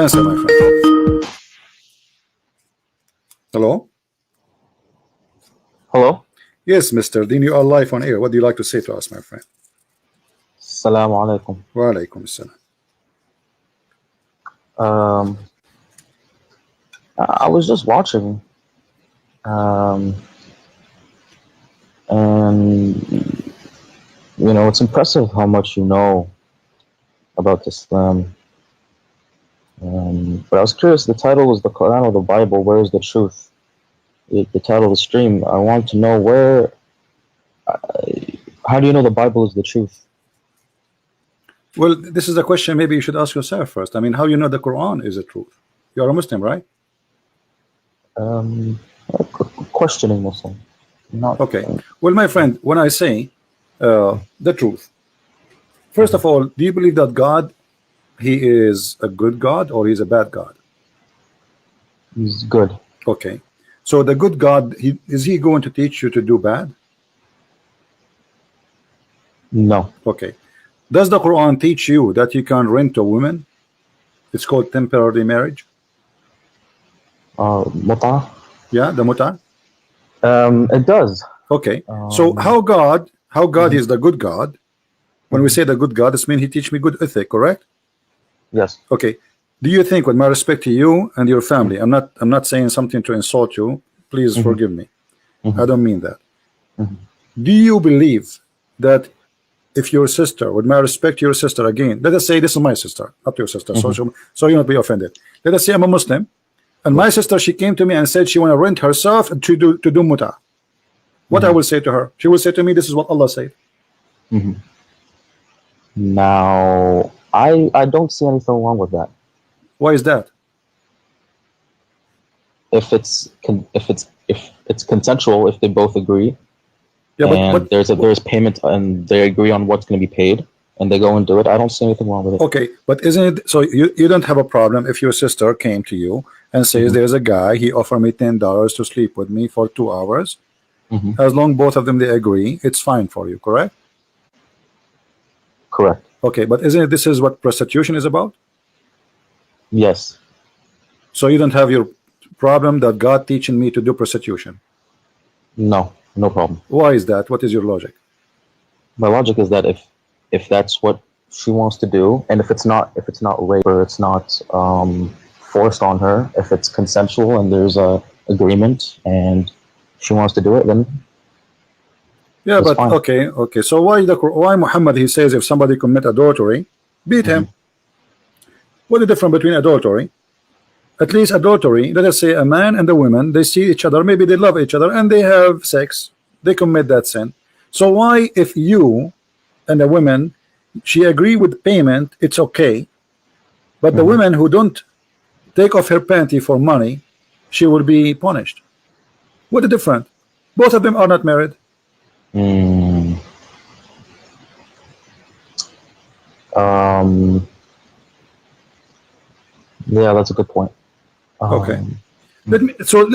Answer, my friend. Hello? Hello? Yes, Mr. Deen, you are live on air. What do you like to say to us, my friend? Assalamu alaikum. Wa alaikum assalam. I was just watching, and you know, it's impressive how much you know about Islam. But I was curious, the title was the Quran or the Bible, where is the truth? The title of the stream, I want to know how do you know the Bible is the truth? Well, this is a question maybe you should ask yourself first. I mean, how you know the Quran is the truth? You are a Muslim, right? Questioning Muslim. Not Okay. Well, my friend, when I say the truth, first of all, do you believe that God, he is a good God or he's a bad God? He's good. Okay. So the good God, is he going to teach you to do bad? No. Okay. Does the Quran teach you that you can rent a woman? It's called temporary marriage. Muta? Yeah, the muta. It does. Okay. So how God is the good God? When we say the good God, this means he teach me good ethic, correct? Yes. Okay. Do you think, with my respect to you and your family, I'm not saying something to insult you, please forgive me, I don't mean that. Do you believe that if your sister, with my respect to your sister, again, let us say this is my sister, not your sister, so you not be offended. Let us say I'm a Muslim, and my sister, she came to me and said she want to rent herself to do muta. What I will say to her? She will say to me, this is what Allah said. Now, I don't see anything wrong with that. Why is that? If it's consensual, if they both agree, Yeah, and there's payment, and they agree on what's going to be paid, and they go and do it, I don't see anything wrong with it. Okay, but isn't it so? You don't have a problem if your sister came to you and says there's a guy, he offered me $10 to sleep with me for 2 hours. As long both of them they agree, it's fine for you, correct? Correct. Okay, but isn't it this is what prostitution is about? Yes. So you don't have your problem that God teaching me to do prostitution? No, no problem. Why is that? What is your logic? My logic is that if that's what she wants to do, and if it's not rape, or it's not forced on her, if it's consensual and there's a agreement and she wants to do it, then yeah, but fine. okay. So why Muhammad, he says if somebody commit adultery, beat him? What is the difference between adultery? At least adultery, let us say a man and a woman, they see each other, maybe they love each other, and they have sex, they commit that sin. So why, if you and a woman, she agree with payment, it's okay, but the women who don't take off her panty for money, she will be punished? What is different? Both of them are not married. Yeah, that's a good point. Okay. Let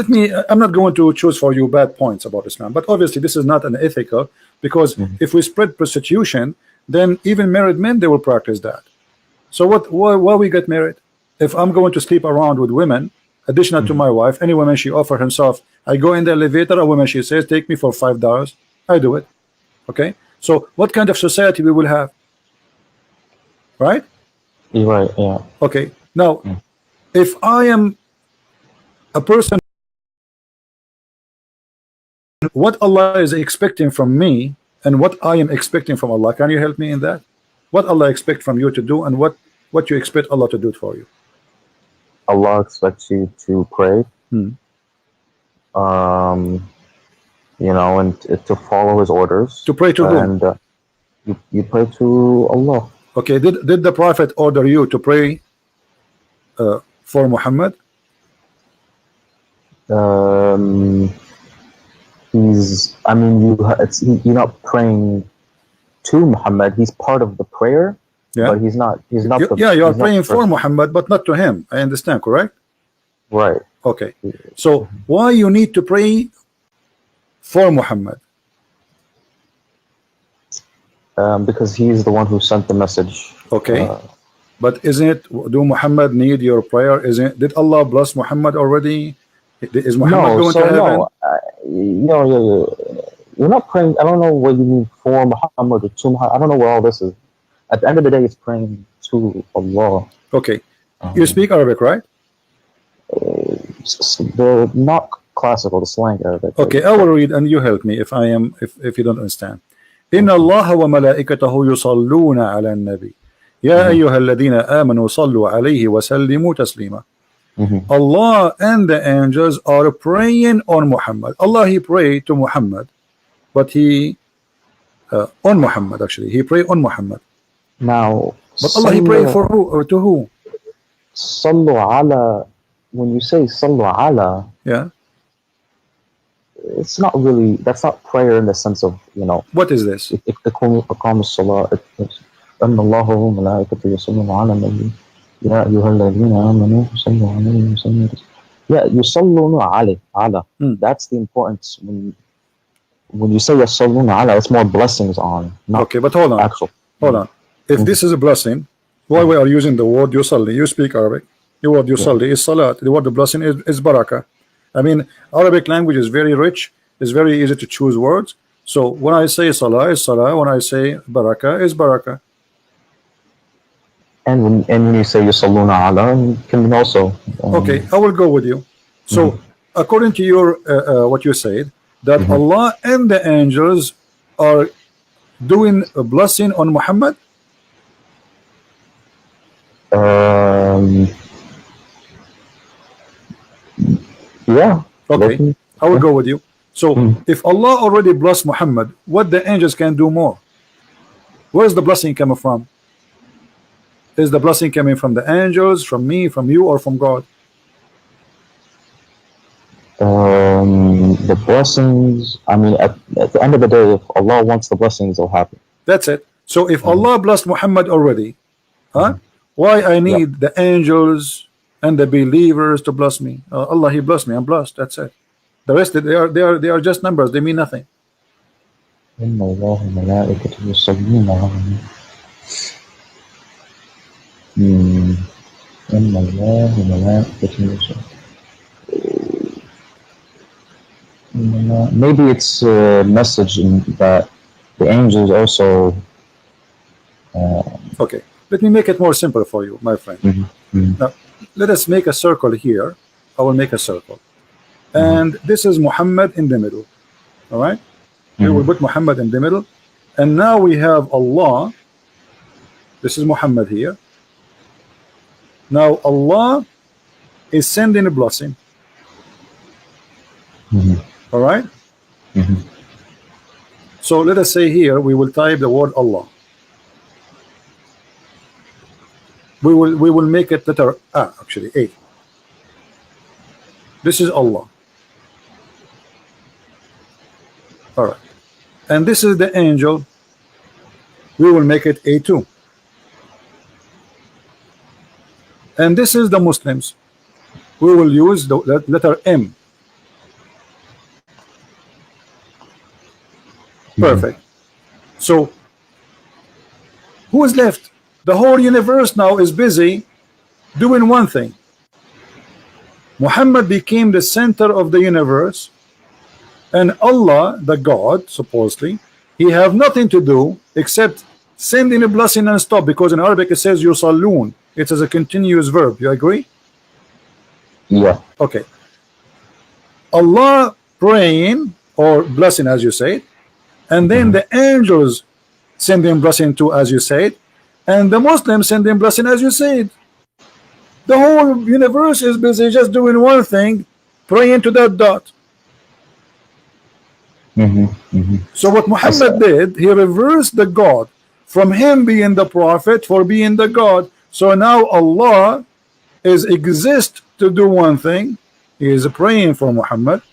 me I'm not going to choose for you bad points about Islam, but obviously this is not an ethical, because if we spread prostitution, then even married men, they will practice that. So why we get married? If I'm going to sleep around with women additional to my wife, any woman she offer herself, I go in the elevator, a woman she says take me for $5, I do it. Okay, so what kind of society we will have, right? You're right. Yeah. Okay, now if I am a person, what Allah is expecting from me and what I am expecting from Allah, can you help me in that? What Allah expect from you to do, and what you expect Allah to do it for you? Allah expects you to pray, you know, and to follow His orders. To pray to whom? And you pray to Allah. Okay, did the Prophet order you to pray for Muhammad? You're not praying to Muhammad. He's part of the prayer, but he's not. You are praying for Muhammad, but not to him. I understand, correct? Right. Okay. So why you need to pray for Muhammad? Because he's the one who sent the message. Okay. But isn't it, do Muhammad need your prayer? Isn't, did Allah bless Muhammad already? Is Muhammad No, going to so heaven? no, you're not praying. I don't know what you mean for Muhammad or to Muhammad. I don't know what all this is. At the end of the day, it's praying to Allah. Okay, you speak Arabic, right? The not classical, the slang Arabic. Okay, I will read and you help me if I am, if you don't understand. إن الله وملائكته يصلون على النبي يا أيها الذين آمنوا صلوا عليه وسلموا تسليما. Allah and the angels are praying on Muhammad. Allah, he prayed to Muhammad, but he on Muhammad, actually he prayed on Muhammad. Now, but Allah, he prayed for who or to who? Sallu ala. When you say sallu ala, yeah, it's not really, that's not prayer in the sense of, you know. What is this? إقام الصلاة أن الله وملائكته يصلون على النبي يا أيها الذين آمنوا صلوا عليه وسلموا. Yeah, يصلون على. That's the importance. When you say يصلون على, it's more blessings on. Not okay, but hold on. Actual. Hold on. If this is a blessing, why we are using the word yusalli? You speak Arabic. The word yusalli is salat. The word the blessing is barakah. I mean, Arabic language is very rich. It's very easy to choose words. So when I say salah is salah. When I say barakah is barakah. And when you say yusalluna ala, it can also. Okay, I will go with you. So according to your what you said, that Allah and the angels are doing a blessing on Muhammad. Yeah. Okay, I will go with you. So if Allah already blessed Muhammad, what the angels can do more? Where is the blessing coming from? Is the blessing coming from the angels, from me, from you, or from God? The blessings, I mean, at the end of the day, if Allah wants the blessings, it'll happen. That's it. So if Allah blessed Muhammad already, why I need the angels and the believers to bless me? Allah, he blessed me, I'm blessed. That's it. The rest, they are just numbers. They mean nothing. إن الله وملائكته يصلون على النبي. إن الله وملائكته يصلون. Maybe it's a message that the angels also. Okay, let me make it more simple for you, my friend. Now, let us make a circle here. I will make a circle. And this is Muhammad in the middle. All right? We will put Muhammad in the middle. And now we have Allah. This is Muhammad here. Now Allah is sending a blessing. All right? So let us say here we will type the word Allah. We will make it letter A, actually A. This is Allah. All right. And this is the angel. We will make it A2. And this is the Muslims. We will use the letter M. Perfect. So who is left? The whole universe now is busy doing one thing. Muhammad became the center of the universe, and Allah, the God, supposedly, he have nothing to do except sending a blessing and stop, because in Arabic it says yusallun. It is a continuous verb. You agree? Yeah. Okay. Allah praying or blessing, as you say, and then the angels sending blessing too, as you said, and the Muslims sending blessing, as you said. The whole universe is busy just doing one thing, praying to that dot. So what Muhammad did, he reversed the God from him being the prophet for being the God. So now Allah is exist to do one thing. He is praying for Muhammad.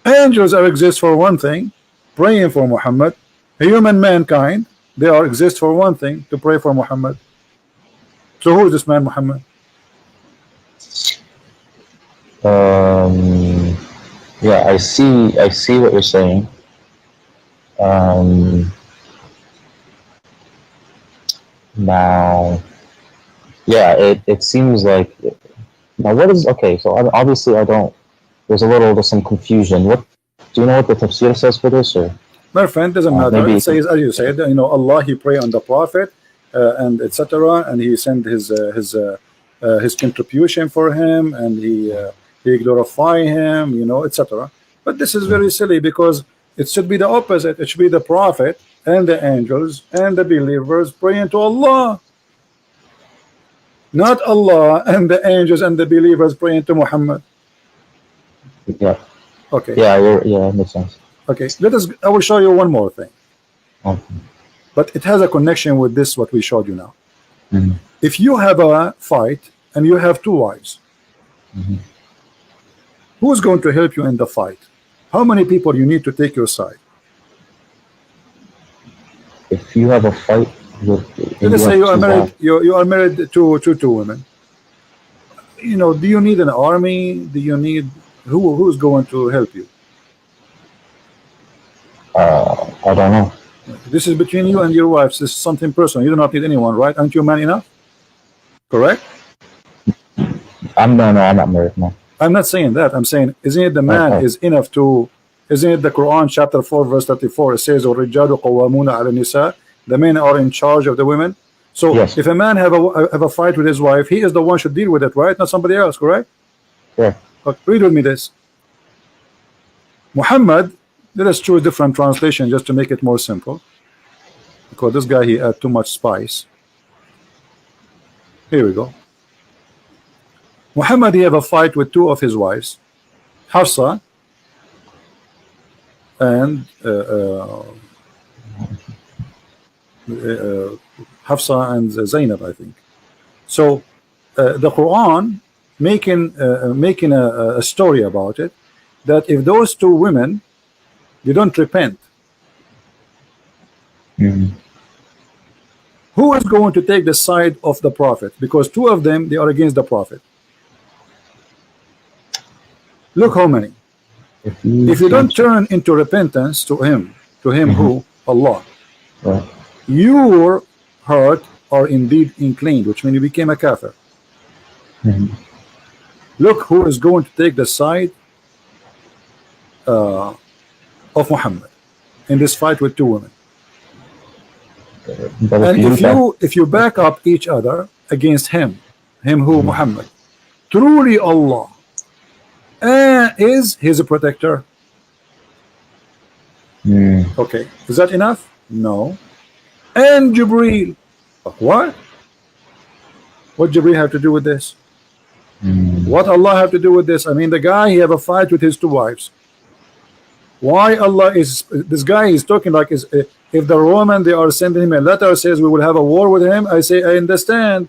Angels are exist for one thing, praying for Muhammad. Human mankind, they are exist for one thing, to pray for Muhammad. So who is this man Muhammad? Yeah, I see what you're saying. Now Yeah, it seems like now what is okay? So obviously I don't. There's some confusion. What do you know what the tafsir says for this, or My friend, doesn't matter. maybe It you can? says, as you said, Allah, He pray on the Prophet, and etc., and He sent his contribution for him, and he glorify him, etc. But this is very silly because it should be the opposite. It should be the Prophet and the angels and the believers praying to Allah, not Allah and the angels and the believers praying to Muhammad. Yeah, Okay, yeah, yeah, it makes sense. okay. Let us. I will show you one more thing, Okay. but it has a connection with this what we showed you now. Mhm. If you have a fight and you have two wives, Mhm. who's going to help you in the fight? How many people you need to take your side? If you have a fight with, and Let you us say have you are two married. wives, You are married to two women. Do you need an army? Do you need who's going to help you? I don't know. This is between you and your wives. This is something personal. You do not need anyone, right? Aren't you man enough? Correct. No, I'm not married. No. I'm not saying that. I'm saying, isn't it the man Oh, is enough to? Isn't it the Quran chapter 4 verse 34? It says, "الرجال قوامون على النساء." The men are in charge of the women. So yes. if a man have a fight with his wife, he is the one should deal with it, right? Not somebody else, correct? Yeah. But read with me this. Muhammad. Let us choose different translation just to make it more simple. Because this guy he add too much spice. Here we go. Muhammad he have a fight with two of his wives, Hafsa and Hafsa and Zainab, I think. So the Quran making a story about it, that if those two women they don't repent, Mhm. who is going to take the side of the Prophet? Because two of them they are against the Prophet. Look how many. If you don't turn into repentance to him who? Allah, Right. your heart are indeed inclined, which means you became a kafir. Mhm. Look who is going to take the side of Muhammad in this fight with two women. But And if you if you back up each other against him who? Muhammad, truly Allah is his protector. Okay, is that enough? No. And Jibreel. What Jibreel have to do with this? What Allah have to do with this? I mean, the guy he have a fight with his two wives. Why Allah is this guy is talking like is if the Roman they are sending him a letter says we will have a war with him, I say I understand.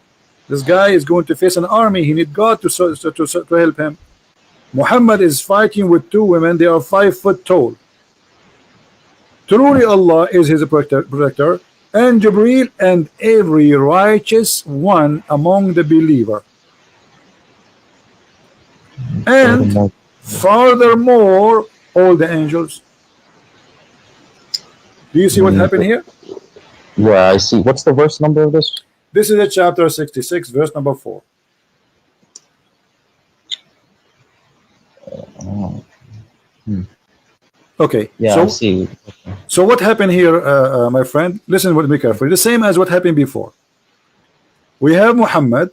This guy is going to face an army. He need God to help him. Muhammad is fighting with two women. They are 5 foot tall. Truly Allah is his protector, and Jibreel and every righteous one among the believer. And furthermore, all the angels. Do you see what happened here? Yeah, I see. What's the verse number of this? This is a chapter 66, verse number 4. Okay. Yeah, I see. So what happened here, my friend? Listen with me carefully. The same as what happened before. We have Muhammad.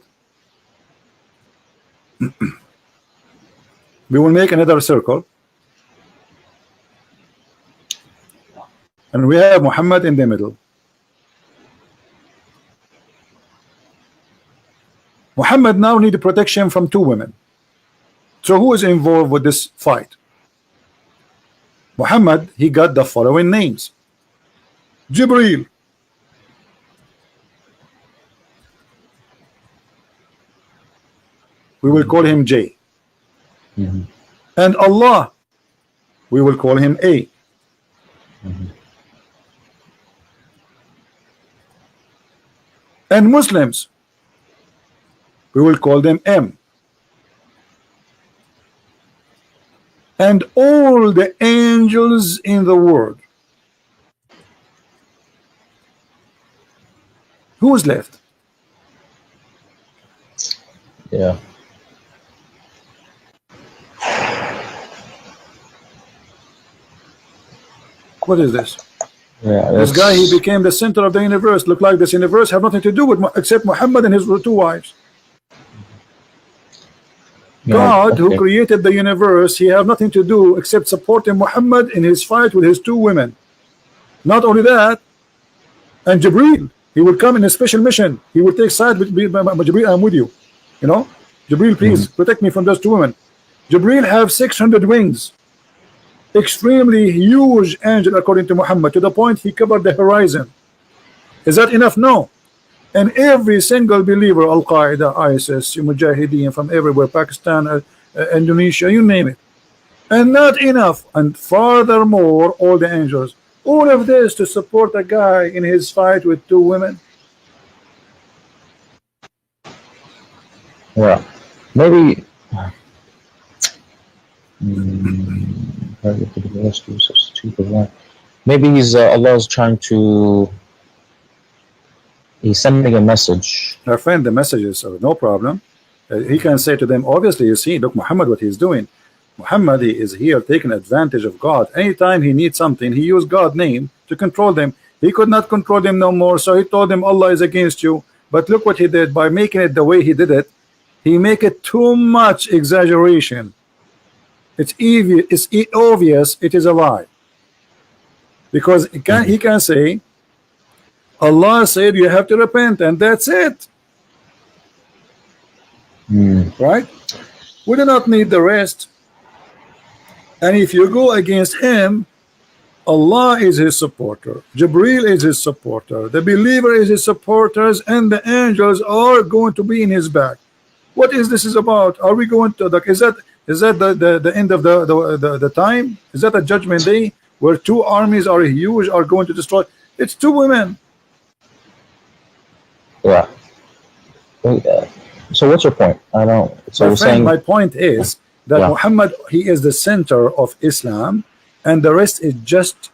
We will make another circle. And we have Muhammad in the middle. Muhammad now needs protection from two women. So who is involved with this fight? Muhammad, he got the following names. Jibreel. We will call him J. And Allah, we will call him A. And Muslims, we will call them M. And all the angels in the world. Who is left? Yeah. What is this? Yeah. This guy, he became the center of the universe. Look like this universe have nothing to do with except Muhammad and his two wives. God, who created the universe, he have nothing to do except supporting Muhammad in his fight with his two women. Not only that, and Jibreel, he will come in a special mission. He will take side with Jibreel. I'm with you. You know, Jibreel, please protect me from those two women. Jibreel have 600 wings. Extremely huge angel according to Muhammad, to the point he covered the horizon. Is that enough? No. And every single believer, Al-Qaeda, ISIS, Mujahideen from everywhere, Pakistan, Indonesia, you name it. And not enough. And furthermore, all the angels. All of this to support a guy in his fight with two women. Yeah. Maybe maybe he's Allah's trying to, he's sending a message. Our friend, the messages are no problem. He can say to them, obviously, you see, look, Muhammad, what he's doing. Muhammad is here taking advantage of God. Anytime he needs something, he used God's name to control them. He could not control them no more, so he told them Allah is against you. But look what he did by making it the way he did it. He make it too much exaggeration. It's obvious it is a lie. Because he can say, Allah said you have to repent, and that's it. Right? We do not need the rest. And if you go against him, Allah is his supporter, Jibreel is his supporter, the believer is his supporters, and the angels are going to be in his back. What is this about? Are we going to is that the end of the time? Is that a judgment day where two armies are huge, are going to destroy? It's two women. Yeah. So what's your point? I don't. So my friend, my point is that Muhammad, he is the center of Islam, and the rest is just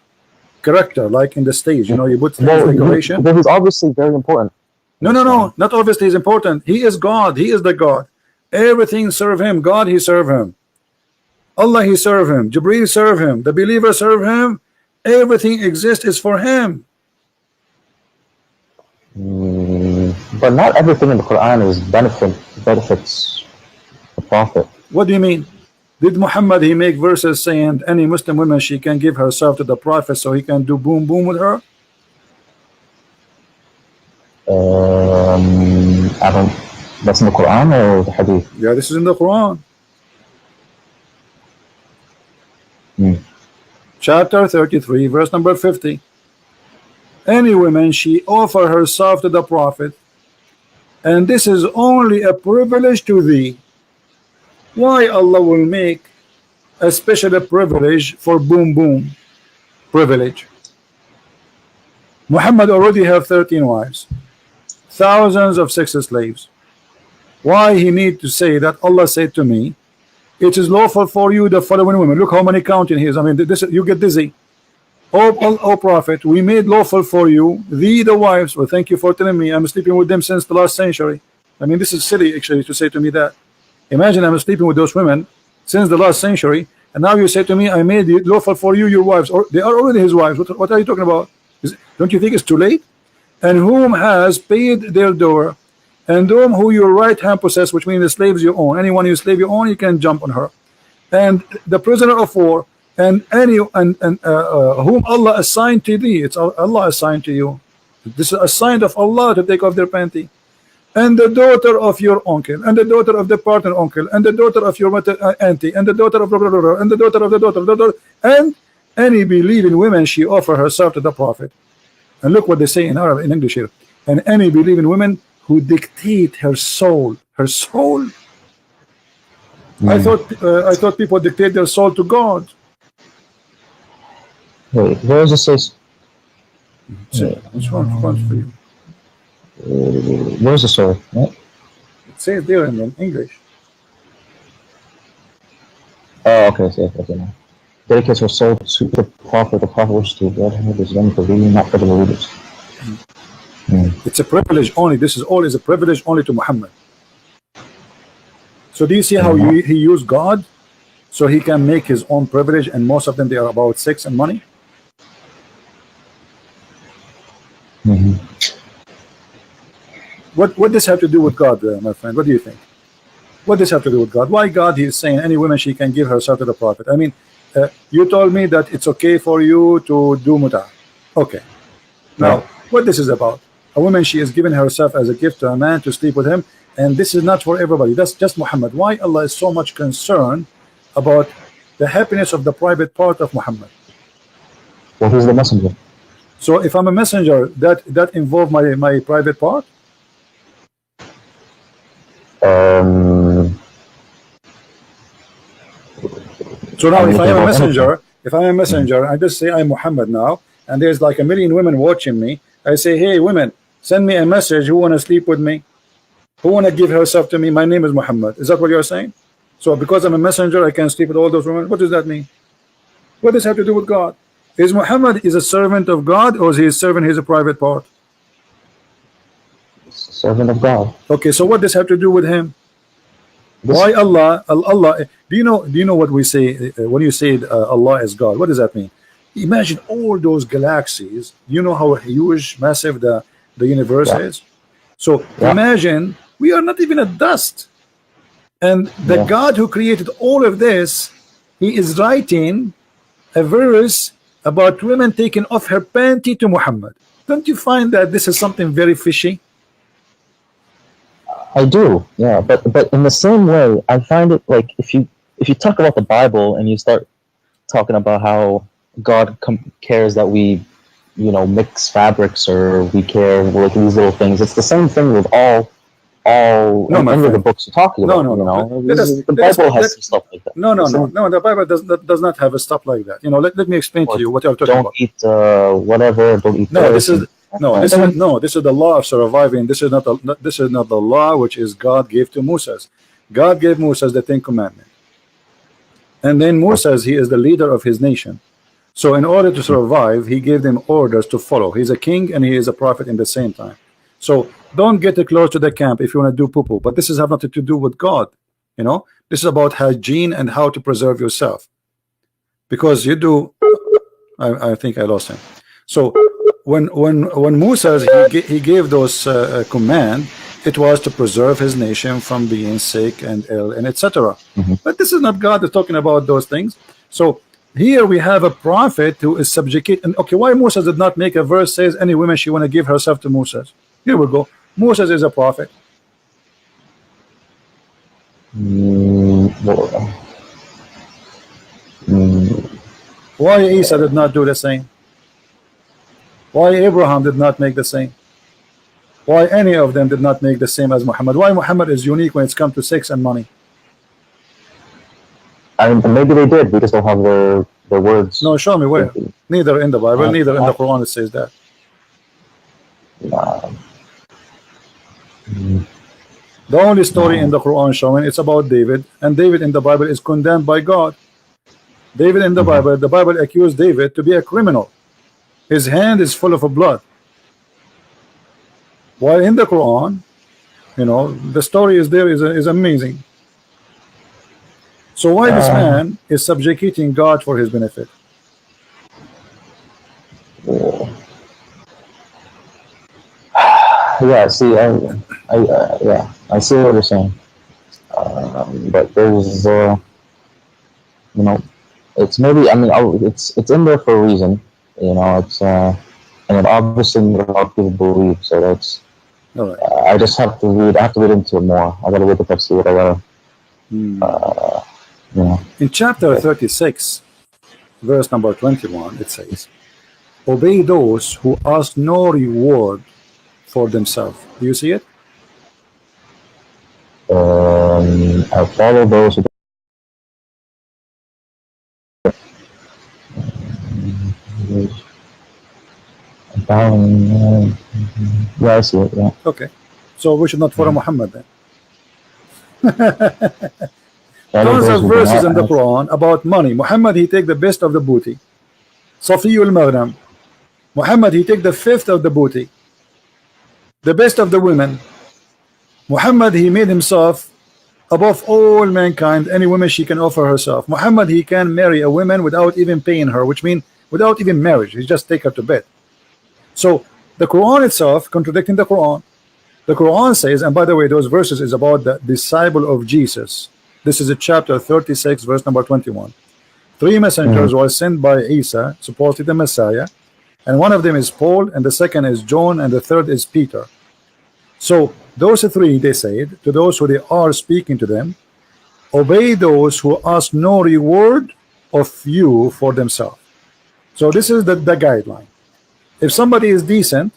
character, like in the stage. You know, you put decoration. Well, he's obviously very important. No, not obviously is important. He is God. He is the God. Everything serve him. God, he serve him. Allah, he serve him. Jibreel serve him. The believer serve him. Everything exists is for him. But not everything in the Quran is benefits the Prophet. What do you mean? Did Muhammad, he make verses saying any Muslim woman, she can give herself to the Prophet so he can do boom boom with her? I don't. That's in the Quran or the Hadith? Yeah, this is in the Quran. Chapter 33, verse number 50. Any woman, she offer herself to the Prophet, and this is only a privilege to thee. Why Allah will make a special privilege for boom boom privilege? Muhammad already have 13 wives, thousands of sex slaves. Why he need to say that Allah said to me, it is lawful for you the following women? Look how many counting he is. I mean, this, you get dizzy. Oh Prophet, we made lawful for you the wives. Well, thank you for telling me. I'm sleeping with them since the last century. I mean, this is silly actually to say to me that. Imagine I'm sleeping with those women since the last century, and now you say to me, I made it lawful for you your wives, or they are already his wives. What are you talking about? Don't you think it's too late? And whom has paid their door, and who your right hand possess, which means the slaves you own. Anyone you slave you own, you can jump on her. And the prisoner of war, and whom Allah assigned to thee. It's Allah assigned to you. This is a sign of Allah to take off their panty. And the daughter of your uncle, and the daughter of the partner uncle, and the daughter of your auntie, and the daughter of and the daughter of the daughter, and any believing woman, she offer herself to the Prophet. And look what they say in Arabic, in English here. And any believing woman who dictate her soul. I thought people dictate their soul to God. Wait, where does it say? Which one for you? Where's the story? What? It says there in English. Oh, okay. Okay, now. Dedicates her soul to the Prophet. The Prophet wishes to God who is done for reading, not for the believers. It's a privilege only. This is always a privilege only to Muhammad. So do you see how he used God so he can make his own privilege, and most of them they are about sex and money? What does have to do with God, my friend? What do you think? What does have to do with God? Why God is saying any woman she can give herself to the prophet? I mean, you told me that it's okay for you to do muta. Okay. Now, what this is about? A woman, she is giving herself as a gift to a man to sleep with him, and this is not for everybody. That's just Muhammad. Why Allah is so much concerned about the happiness of the private part of Muhammad? Well, he's the messenger. So if I'm a messenger, that involve my private part? So now if I am a messenger, I just say I'm Muhammad now, and there's like a million women watching me. I say, hey women, send me a message. Who want to sleep with me? Who want to give herself to me? My name is Muhammad. Is that what you're saying? So because I'm a messenger, I can sleep with all those women? What does that mean? What does that have to do with God? Is Muhammad is a servant of God, or is he a servant? He's a private part. Servant of God. Okay, so what does have to do with him? Why Allah? Do you know what we say when you say Allah is God? What does that mean? Imagine all those galaxies. You know how huge, massive the universe is. So imagine we are not even a dust, and the God who created all of this, he is writing a verse about women taking off her panty to Muhammad. Don't you find that this is something very fishy? I do, yeah, but in the same way, I find it like if you talk about the Bible and you start talking about how God cares that we, mix fabrics, or we care like these little things, it's the same thing with all any of the books you're talking about. The Bible has some stuff like that. No. The Bible does not have a stuff like that. Let me explain to you what I'm talking about. Don't eat whatever. Don't eat. This is the law of surviving. This is not the law which is God gave to Moses. God gave Moses the 10 Commandments, and then Moses, he is the leader of his nation. So in order to survive, he gave them orders to follow. He's a king and he is a prophet in the same time. So don't get close to the camp if you want to do poo-poo. But this has nothing to do with God. This is about hygiene and how to preserve yourself. Because you do. I think I lost him. So when Moses he gave those command, it was to preserve his nation from being sick and ill and etc. But this is not God that's talking about those things. So here we have a prophet who is subjugate. And okay, why Moses did not make a verse says any woman she want to give herself to Moses? Here we go. Moses is a prophet. Why Isa did not do the same? Why Abraham did not make the same? Why any of them did not make the same as Muhammad? Why Muhammad is unique when it's come to sex and money? Maybe they did. We just don't have their words. No, show me where. Neither in the Bible, neither in the Quran it says that. The only story in the Quran showing it's about David, and David in the Bible is condemned by God. David in the Bible accused David to be a criminal. His hand is full of blood. While in the Quran, the story is there is amazing. So why this man is subjugating God for his benefit? Yeah, see, I see what you're saying. But there's, it's maybe, it's in there for a reason. It's and it obviously a lot of people believe. So that's. Right. I just have to read. I have to read into it more. I gotta wait to see what I gotta. In chapter 36, verse number 21, it says, "Obey those who ask no reward for themselves." Do you see it? I follow those who. Yeah, I see it. Yeah. Okay, so we should not follow Muhammad then. Tons of verses in the Quran about money. Muhammad he take the best of the booty. Safiyul Maghnam. Muhammad he take the fifth of the booty. The best of the women. Muhammad he made himself above all mankind, any woman she can offer herself. Muhammad, he can marry a woman without even paying her, which means without even marriage. He just take her to bed. So the Quran itself contradicting the Quran. The Quran says, and by the way, those verses is about the disciple of Jesus. This is a chapter 36, verse number 21. 3 messengers were sent by Isa, supposedly the Messiah, and one of them is Paul, and the second is John, and the third is Peter. So those three, they said to those who they are speaking to them, obey those who ask no reward of you for themselves. So this is the guideline. If somebody is decent,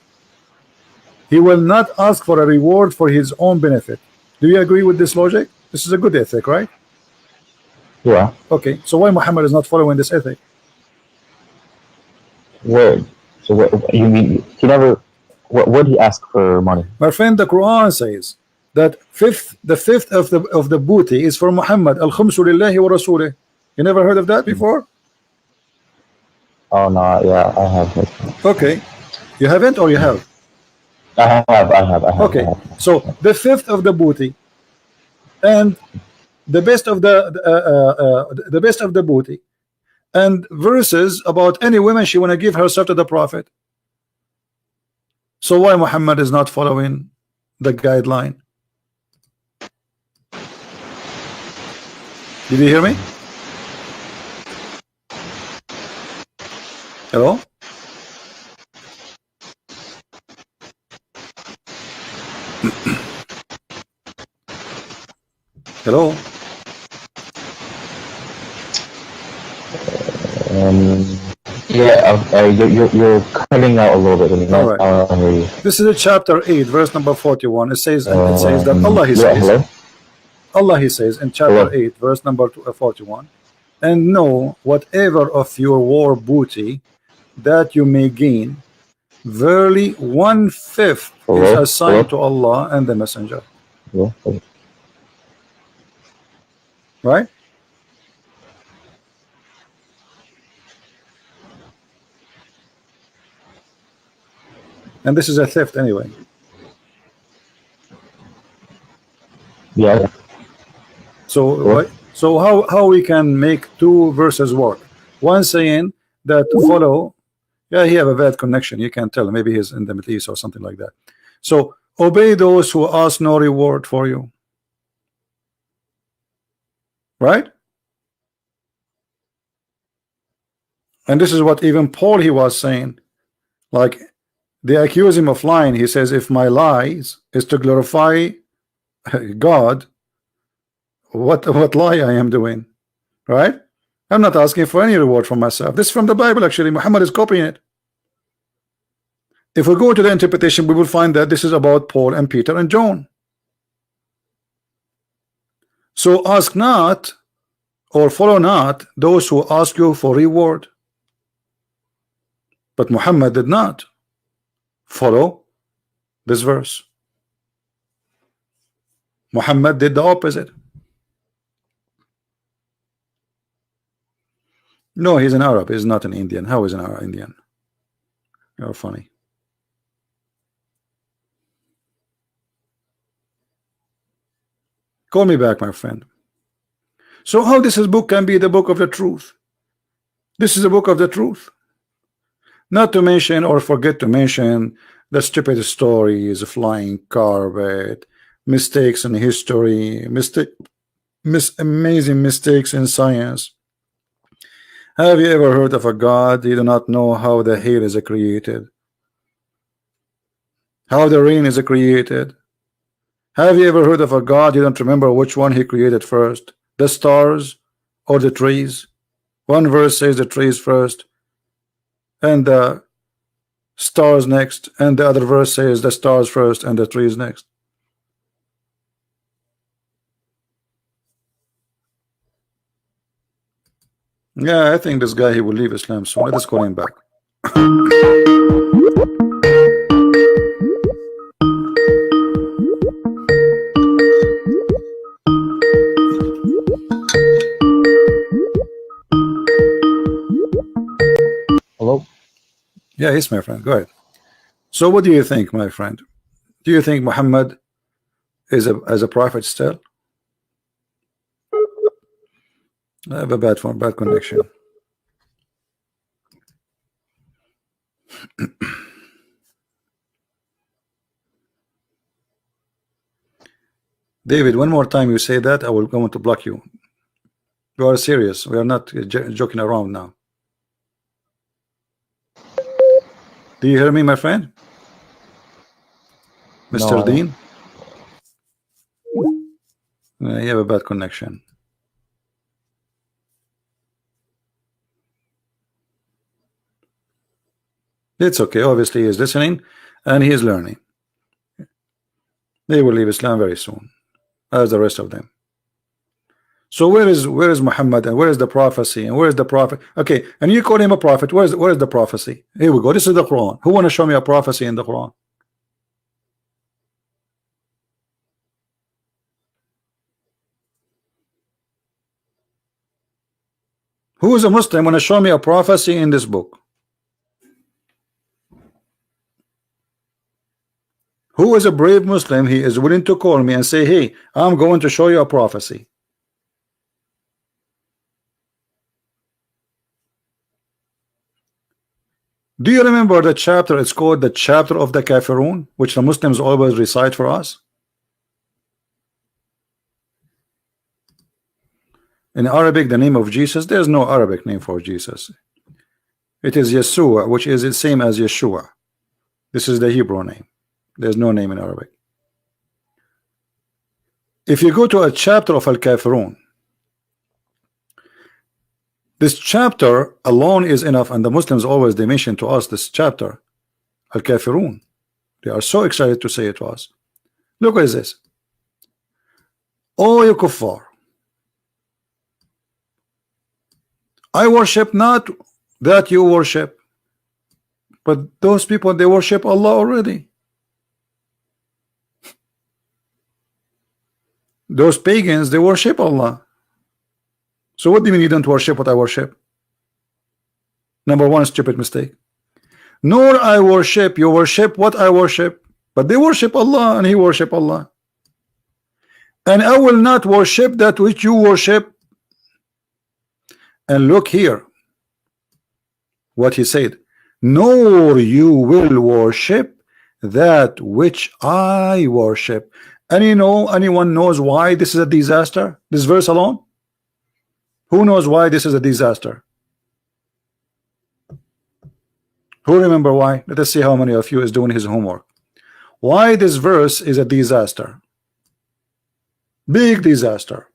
he will not ask for a reward for his own benefit. Do you agree with this logic? This is a good ethic, right? Yeah. Okay, so why Muhammad is not following this ethic? Word. So what you mean? He never. What would he ask for money? My friend, the Quran says that the fifth of the booty is for Muhammad. Al khumsu lillahi wa rasulih. You never heard of that before? Oh no, yeah, I have. Okay, you haven't, or you have? I have. Okay, so the fifth of the booty, and the best of the best of the booty, and verses about any woman she want to give herself to the Prophet. So why Muhammad is not following the guideline? Did you hear me? Hello? Hello? Yeah, you're cutting out a little bit. All right. This is chapter 8, verse number 41. It says that Allah, he says, hello? Allah, he says in chapter 8, verse number 41, and know whatever of your war booty that you may gain, verily 1/5 is assigned to Allah and the Messenger. Right? And this is a theft anyway. Yeah. So how we can make two verses work? One saying that follow, yeah, he have a bad connection. You can tell, maybe he's in the Middle East or something like that. So obey those who ask no reward for you. Right? And this is what even Paul, he was saying. Like, they accuse him of lying. He says, if my lies is to glorify God, what lie I am doing? Right? I'm not asking for any reward from myself. This is from the Bible, actually. Muhammad is copying it. If we go to the interpretation, we will find that this is about Paul and Peter and John. So ask not or follow not those who ask you for reward. But Muhammad did not follow this verse. Muhammad did the opposite. No, he's an Arab. He's not an Indian. How is an Arab Indian? You're funny. Call me back, my friend. So how this book can be the book of the truth? This is a book of the truth. Not to mention or forget to mention the stupid stories, flying carpet, mistakes in history, amazing mistakes in science. Have you ever heard of a God? You do not know how the hair is created, how the rain is created. Have you ever heard of a God? You don't remember which one he created first, the stars or the trees? One verse says the trees first and the stars next, and the other verse says the stars first and the trees next. Yeah, I think this guy, he will leave Islam soon. Let us call him back. Hello? Yeah, yes, my friend. Go ahead. So what do you think, my friend? Do you think Muhammad is a prophet still? I have a bad connection. David, one more time you say that, I will go to block you. We are serious. We are not joking around now. Do you hear me, my friend? Mr. No, I don't. Dean? You have a bad connection. It's okay. Obviously, he is listening and he is learning. They will leave Islam very soon, as the rest of them. So where is Muhammad, and where is the prophecy, and where is the prophet? Okay, and you call him a prophet. Where is the prophecy? Here we go. This is the Quran. Who want to show me a prophecy in the Quran? Who is a Muslim want to show me a prophecy in this book? Who is a brave Muslim? He is willing to call me and say, hey, I'm going to show you a prophecy. Do you remember the chapter? It's called the chapter of the Kafirun, which the Muslims always recite for us. In Arabic, the name of Jesus, there's no Arabic name for Jesus. It is Yeshua, which is the same as Yeshua. This is the Hebrew name. There's no name in Arabic. If you go to a chapter of Al-Kafirun, this chapter alone is enough, and the Muslims always they mention to us this chapter, Al-Kafirun. They are so excited to say it to us. Look what is this. Oh, you kuffar, I worship not that you worship, but those people, they worship Allah already. Those pagans, they worship Allah. So what do you mean you don't worship what I worship? Number one, stupid mistake. Nor I worship, you worship what I worship, but they worship Allah and he worship Allah. And I will not worship that which you worship. And look here what he said, nor you will worship that which I worship. And you know, anyone knows why this is a disaster? This verse alone? Who knows why this is a disaster? Who remember why? Let us see how many of you is doing his homework. Why this verse is a disaster? Big disaster.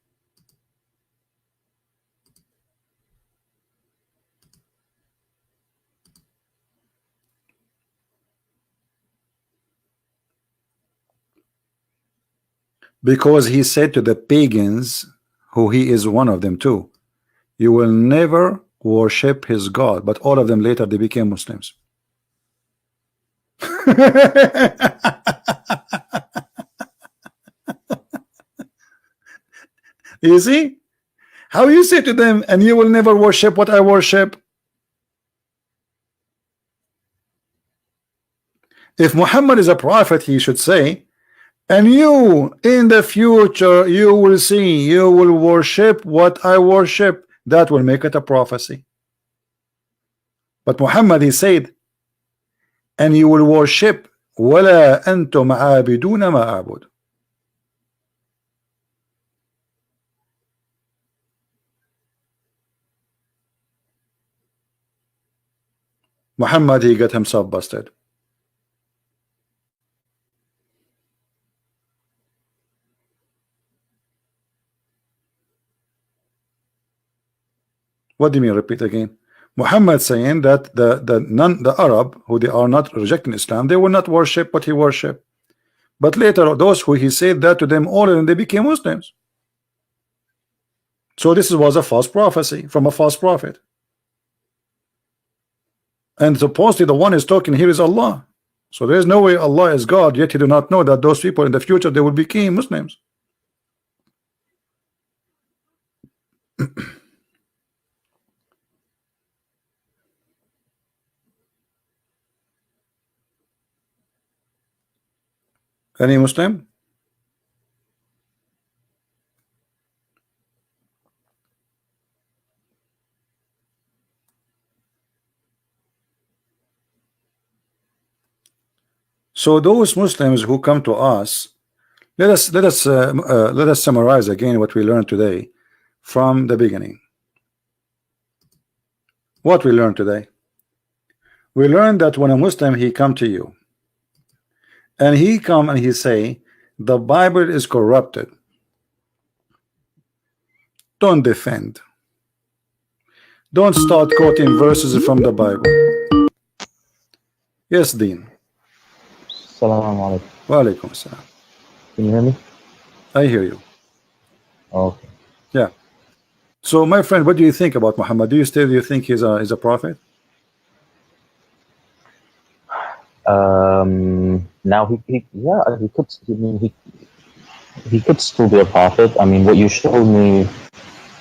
Because he said to the pagans, who he is one of them too, you will never worship his God. But all of them later they became Muslims. You see how you say to them, and you will never worship what I worship. If Muhammad is a prophet, he should say, and you in the future you will see, you will worship what I worship. That will make it a prophecy. But Muhammad, he said, and you will worship ولا أنتم عابدون ما أعبد. Muhammad, he got himself busted. What do you mean repeat again? Muhammad saying that the Arab who they are not rejecting Islam, they will not worship what he worship. But later those who he said that to them, all of them they became Muslims. So this was a false prophecy from a false prophet. And supposedly the one is talking here is Allah. So there is no way Allah is God, yet he do not know that those people in the future they will become Muslims. Any Muslim? So those Muslims who come to us, let us summarize again what we learned today from the beginning. What we learned today, we learned that when a Muslim he come to you and he come and he say the Bible is corrupted, don't defend, don't start quoting verses from the Bible. Yes, Deen. Assalamu alaikum. Wa alaikum assalam. Can you hear me? I hear you. Okay. Yeah. So my friend, what do you think about Muhammad? Do you think he's a prophet? Now he could. I mean, he could still be a prophet. I mean, what you showed me,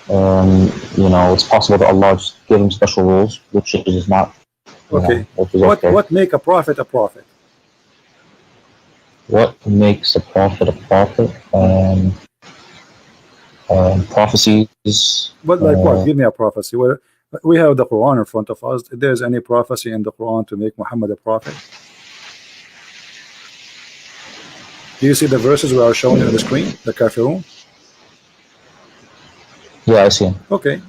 you know, it's possible that Allah just gave him special rules, which is not. Okay. Which is okay. What make a prophet a prophet? What makes a prophet a prophet? Prophecies. But like what? Give me a prophecy. Well, we have the Quran in front of us. If there's any prophecy in the Quran to make Muhammad a prophet? Do you see the verses we are showing on the screen? The Kafirun? Yeah, I see him. Okay.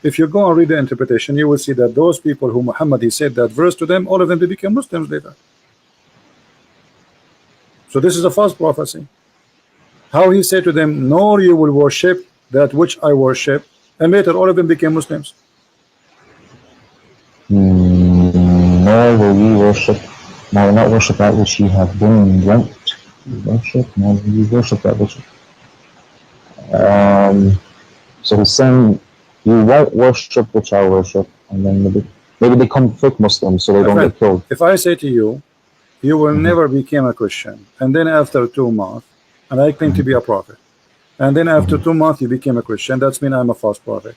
If you go and read the interpretation, you will see that those people who Muhammad he said that verse to them, all of them they became Muslims later. So this is a false prophecy. How he said to them, nor you will worship that which I worship, and later all of them became Muslims. Nor will you worship, nor will not worship that which you have been wont worship, nor will you worship that which. So he's saying you won't worship which I worship, and then maybe they come fake Muslims so they don't get killed. If I say to you, you will never become a Christian, and then after 2 months, and I claim to be a prophet, and then after 2 months you became a Christian, that's mean I'm a false prophet.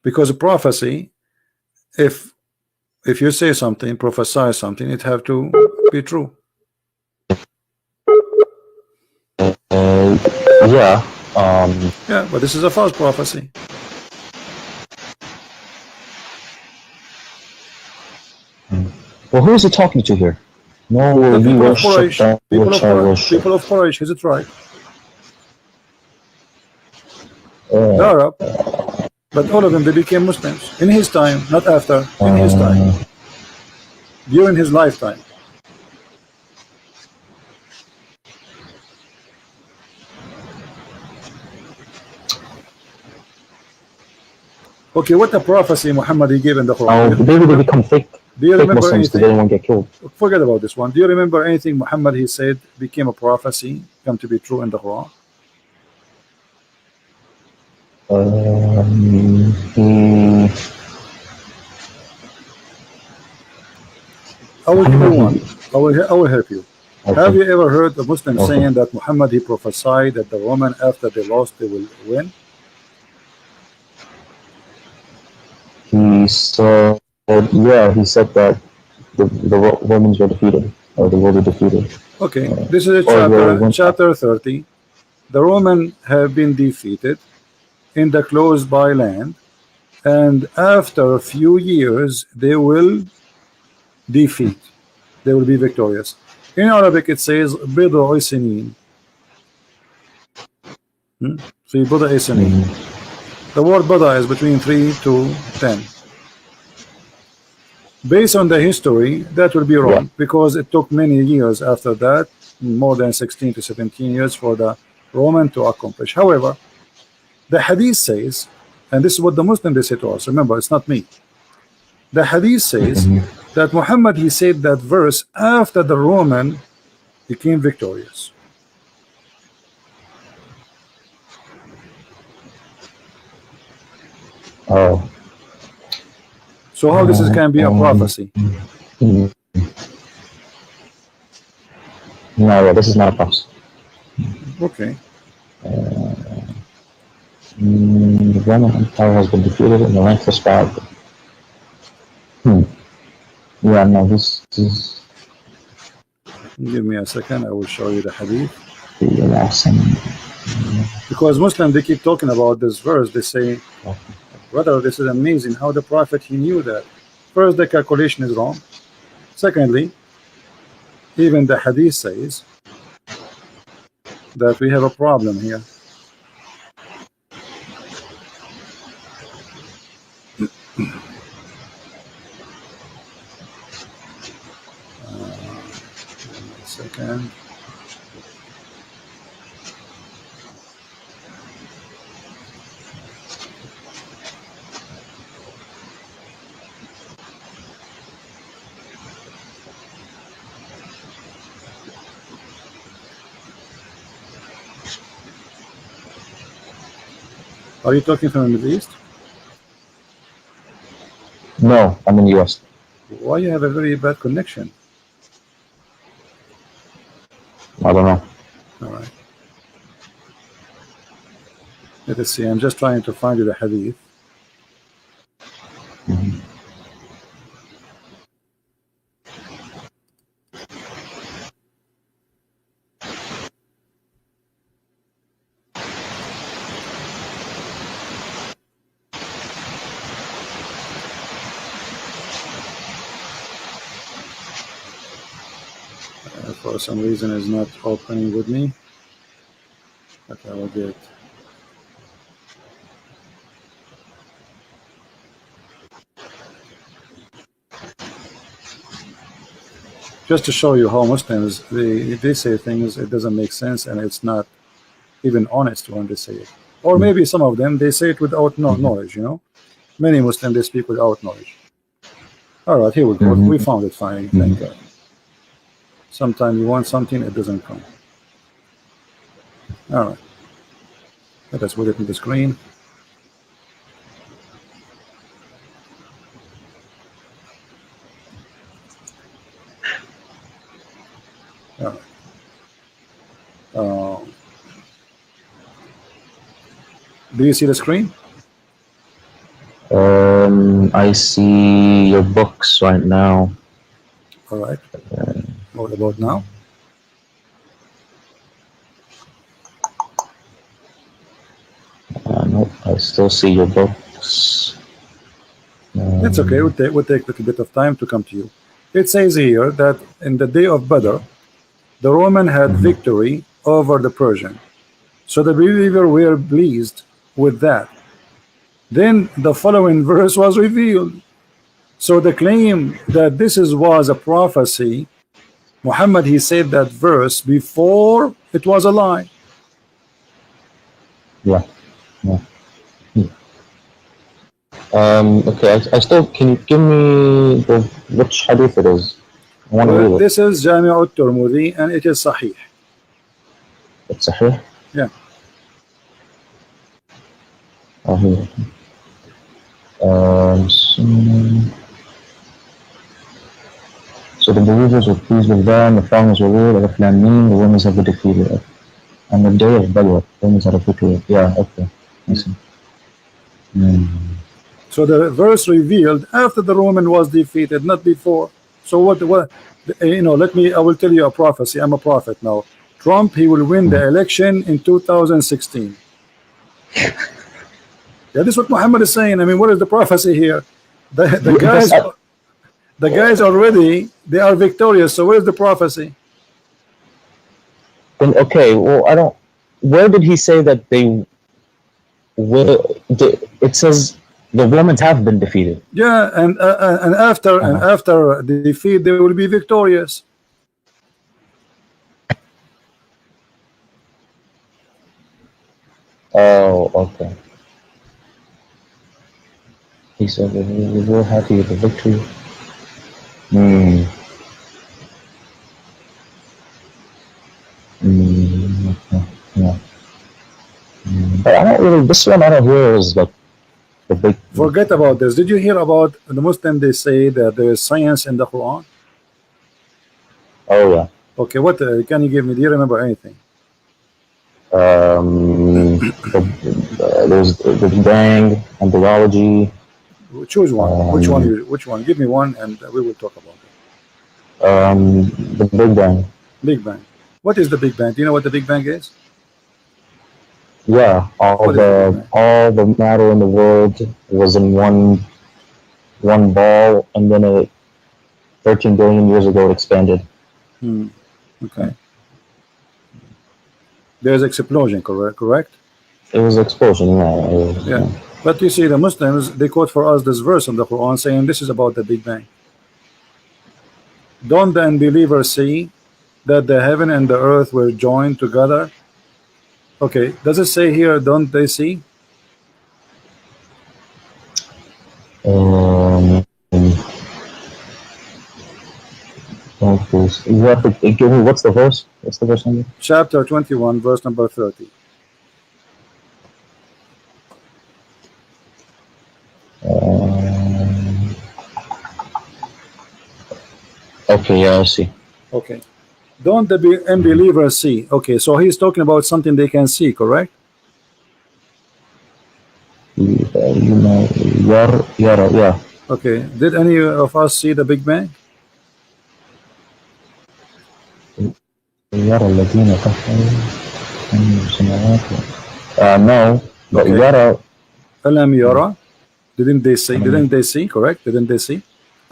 Because a prophecy, if you say something, prophesy something, it have to be true. Yeah. Yeah, but this is a false prophecy. Well, who is he talking to here? No, will you worship that which I worship. People of Quraysh, is it right? The Arab, but all of them they became Muslims in his time, not after. In his time, during his lifetime. Okay, what the prophecy Muhammad he gave in the Quran? Oh, maybe they become fake. Do you remember Muslims anything? They don't want to get killed. Forget about this one. Do you remember anything Muhammad he said became a prophecy, come to be true in the Quran? I will give you one. I will help you. Okay. Have you ever heard a Muslim saying that Muhammad he prophesied that the woman after they lost they will win? He said, yeah, he said that the Romans were defeated, or they will be defeated. Okay, this is a chapter 30. The Romans have been defeated in the close by land, and after a few years they will defeat. They will be victorious. In Arabic it says بضع سنين. So بضع سنين. The word bada is between 3 to 10. Based on the history, that will be wrong, because it took many years after that, more than 16 to 17 years for the Roman to accomplish. However, the hadith says, and this is what the Muslim they say to us, remember it's not me. The hadith says that Muhammad he said that verse after the Roman became victorious. Oh. So how this can be a prophecy? No, this is not a prophecy. Okay. The Roman Empire has been defeated in the length of span. Yeah, no, this is. Give me a second, I will show you the hadith. The last thing. Because Muslims they keep talking about this verse, they say, brother, this is amazing how the prophet he knew that. First, the calculation is wrong. Secondly, even the hadith says that we have a problem here. Second. Are you talking from the Middle East? No, I'm in the US. Why you have a very bad connection? I don't know. All right. Let us see. I'm just trying to find you the hadith. For some reason is not opening with me, but I will get. Just to show you how Muslims they say things, it doesn't make sense and it's not even honest when they say it. Or maybe some of them they say it without knowledge. You know, many Muslims they speak without knowledge. All right, here we go. We found it finally. Thank God. Sometimes you want something, it doesn't come. All right. Let us put it in the screen. All right. Do you see the screen? I see your books right now. All right. What about now? Nope, I still see your books. It's okay. We'll take a little bit of time to come to you. It says here that in the day of Badr, the Roman had victory over the Persian. So the believer were pleased with that. Then the following verse was revealed. So the claim that this was a prophecy, Muhammad, he said that verse before it was a lie. Yeah. Okay, I still, can you give me which hadith it is? I want to read it. This is Jami' al-Tirmidhi and it is Sahih. It's Sahih? Yeah. Oh, here. So the believers were pleased with them, the followers were ruled, the women have been defeated. On the day of Badr, women had a victory. Yeah, okay. I see. So the verse revealed after the Roman was defeated, not before. So what you know, I will tell you a prophecy. I'm a prophet now. Trump, he will win the election in 2016. Yeah, this is what Muhammad is saying. I mean, what is the prophecy here? The guys already, they are victorious. So where's the prophecy? Okay, well, where did he say that they will? It says the Romans have been defeated. Yeah, and after the defeat, they will be victorious. Oh, okay. He said that we were happy with the victory. Okay. Yeah. But I don't really. This one I don't hear is like the big. Forget about this. Did you hear about the Muslim? They say that there is science in the Quran. Oh yeah. Okay, what can you give me? Do you remember anything? There's the Big Bang and biology. Choose one. Which one? Give me one, and we will talk about it. The Big Bang. Big Bang. What is the Big Bang? Do you know what the Big Bang is? Yeah, all the matter in the world was in one one ball, and then 13 billion years ago it expanded. Okay. There's explosion, correct? It was an explosion, yeah. Yeah. But you see, the Muslims, they quote for us this verse in the Quran saying this is about the Big Bang. Don't the unbelievers see that the heaven and the earth were joined together? Okay, does it say here, don't they see? You have to give me what's the verse? What's the verse number? Chapter 21, verse number 30. Okay, yeah, I see. Okay. Don't the unbelievers see? Okay, so he's talking about something they can see, correct? Yeah. Okay. Did any of us see the Big Bang? No, but Okay. yara. Alam yara. Didn't they see? Didn't they see? Correct? Didn't they see?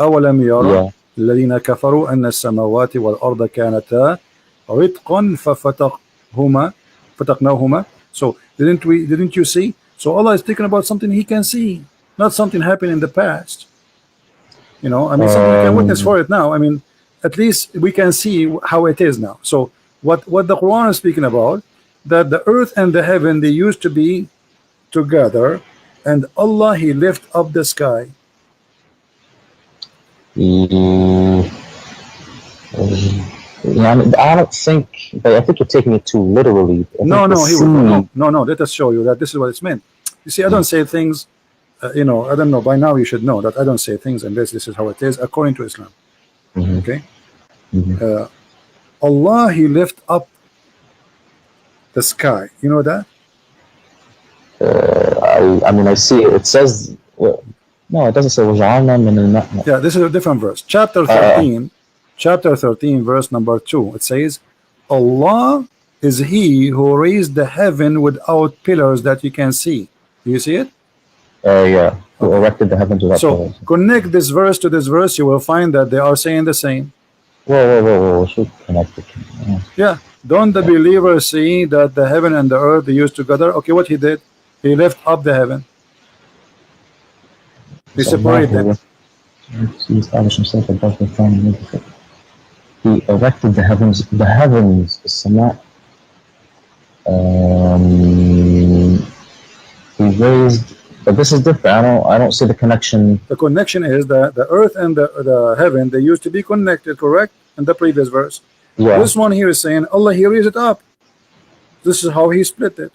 أولم يرى الذين كفروا أن السماوات والأرض كانتا رتقا فتقناهما. So didn't you see? So Allah is speaking about something he can see, not something happened in the past. You know, I mean, something we can witness for it now. I mean, at least we can see how it is now. So what the Quran is speaking about, that the earth and the heaven, they used to be together, and Allah, he lift up the sky. I don't think, but I think you're taking it too literally. No, let us show you that this is what it's meant. You see, I don't say things, you know, I don't know, by now you should know that I don't say things unless this is how it is according to Islam. Okay? Allah, he lift up the sky. You know that? I mean, I see it. It says, no, it doesn't say وَجَعَلْنَا مِنَ الْمَاءِ. Yeah, this is a different verse. Chapter 13, verse number 2. It says, Allah is he who raised the heaven without pillars that you can see. Do you see it? Yeah, who erected the heavens without pillars. So connect this verse to this verse, you will find that they are saying the same. Whoa, should connect it. Yeah. Don't the believers see that the heaven and the earth, they used together? Okay, what he did? He lift up the heaven. He separated them. He established himself above the throne. He erected the heavens, the Sama. He raised, but this is different. I don't see the connection. The connection is that the earth and the heaven, they used to be connected, correct? In the previous verse. Yeah. This one here is saying Allah, he raised it up. This is how he split it.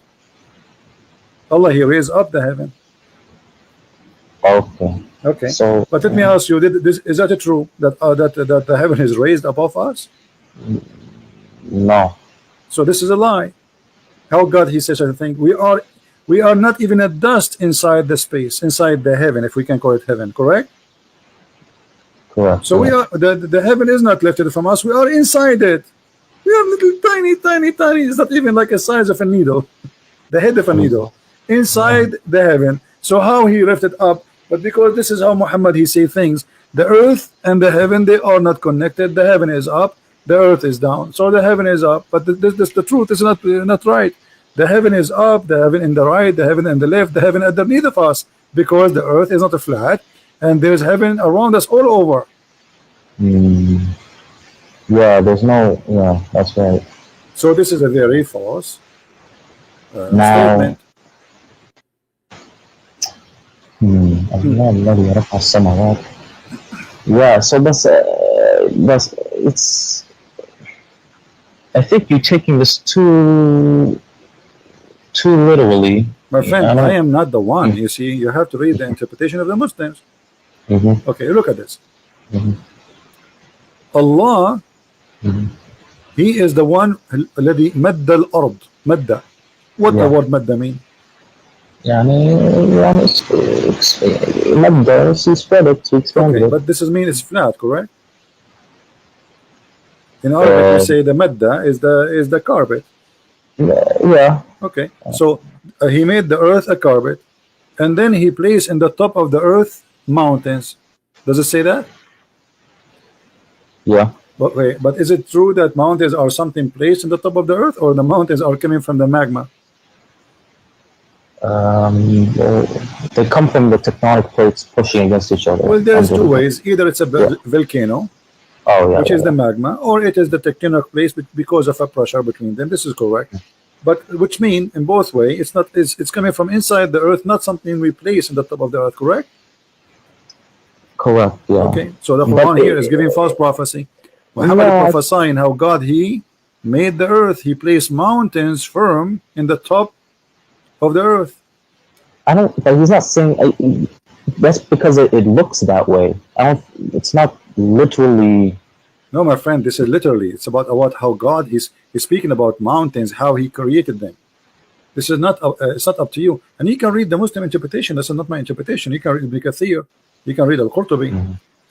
Allah, he raised up the heaven. Okay. So, but let me ask you: is that true that that the heaven is raised above us? No. So this is a lie. How God he says such a thing? We are not even a dust inside the space, inside the heaven, if we can call it heaven. Correct. So we are the heaven is not lifted from us. We are inside it. We are little tiny. It's not even like the size of a needle, the head of a needle, inside the heaven. So how he lifted up? But because this is how Muhammad he say things, the earth and the heaven, they are not connected. The heaven is up, the earth is down. So the heaven is up, but the truth is not right. The heaven is up, the heaven in the right, the heaven in the left, the heaven underneath of us, because the earth is not a flat, and there's heaven around us all over. Yeah, there's no. Yeah, that's right. So this is a very false statement. Yeah, so that's it's. I think you're taking this too literally. My friend, I am not the one. You see, you have to read the interpretation of the Muslims. Okay, look at this. Allah, he is the one الذي مد الأرض. مد. What the word مد mean? يعني مد, he spread it, to expand it. But this is mean it's flat, correct? In Arabic we say the madda is the carpet. Yeah. Okay. So he made the earth a carpet, and then he placed in the top of the earth mountains. Does it say that? Yeah. But wait, but is it true that mountains are something placed in the top of the earth, or the mountains are coming from the magma? Well, they come from the tectonic plates pushing against each other. Well, there's under two the- ways. Either it's a Yeah. volcano, Oh yeah. which yeah, is the magma, or it is the tectonic plates because of a pressure between them. This is correct. But which mean in both way, it's not. It's coming from inside the earth, not something we place in the top of the earth. Correct? Correct. Yeah. Okay. So the But Quran here is giving false prophecy. Muhammad No, prophesying how God he made the earth. He placed mountains firm in the top of the earth. I don't. But he's not saying. That's because it looks that way. I don't. It's not literally. No, my friend, this is literally. It's about how God he's speaking about mountains, how He created them. This is not. It's not up to you. And you can read the Muslim interpretation. This is not my interpretation. You can read Ibn Kathir. You can read Al-Qurtubi.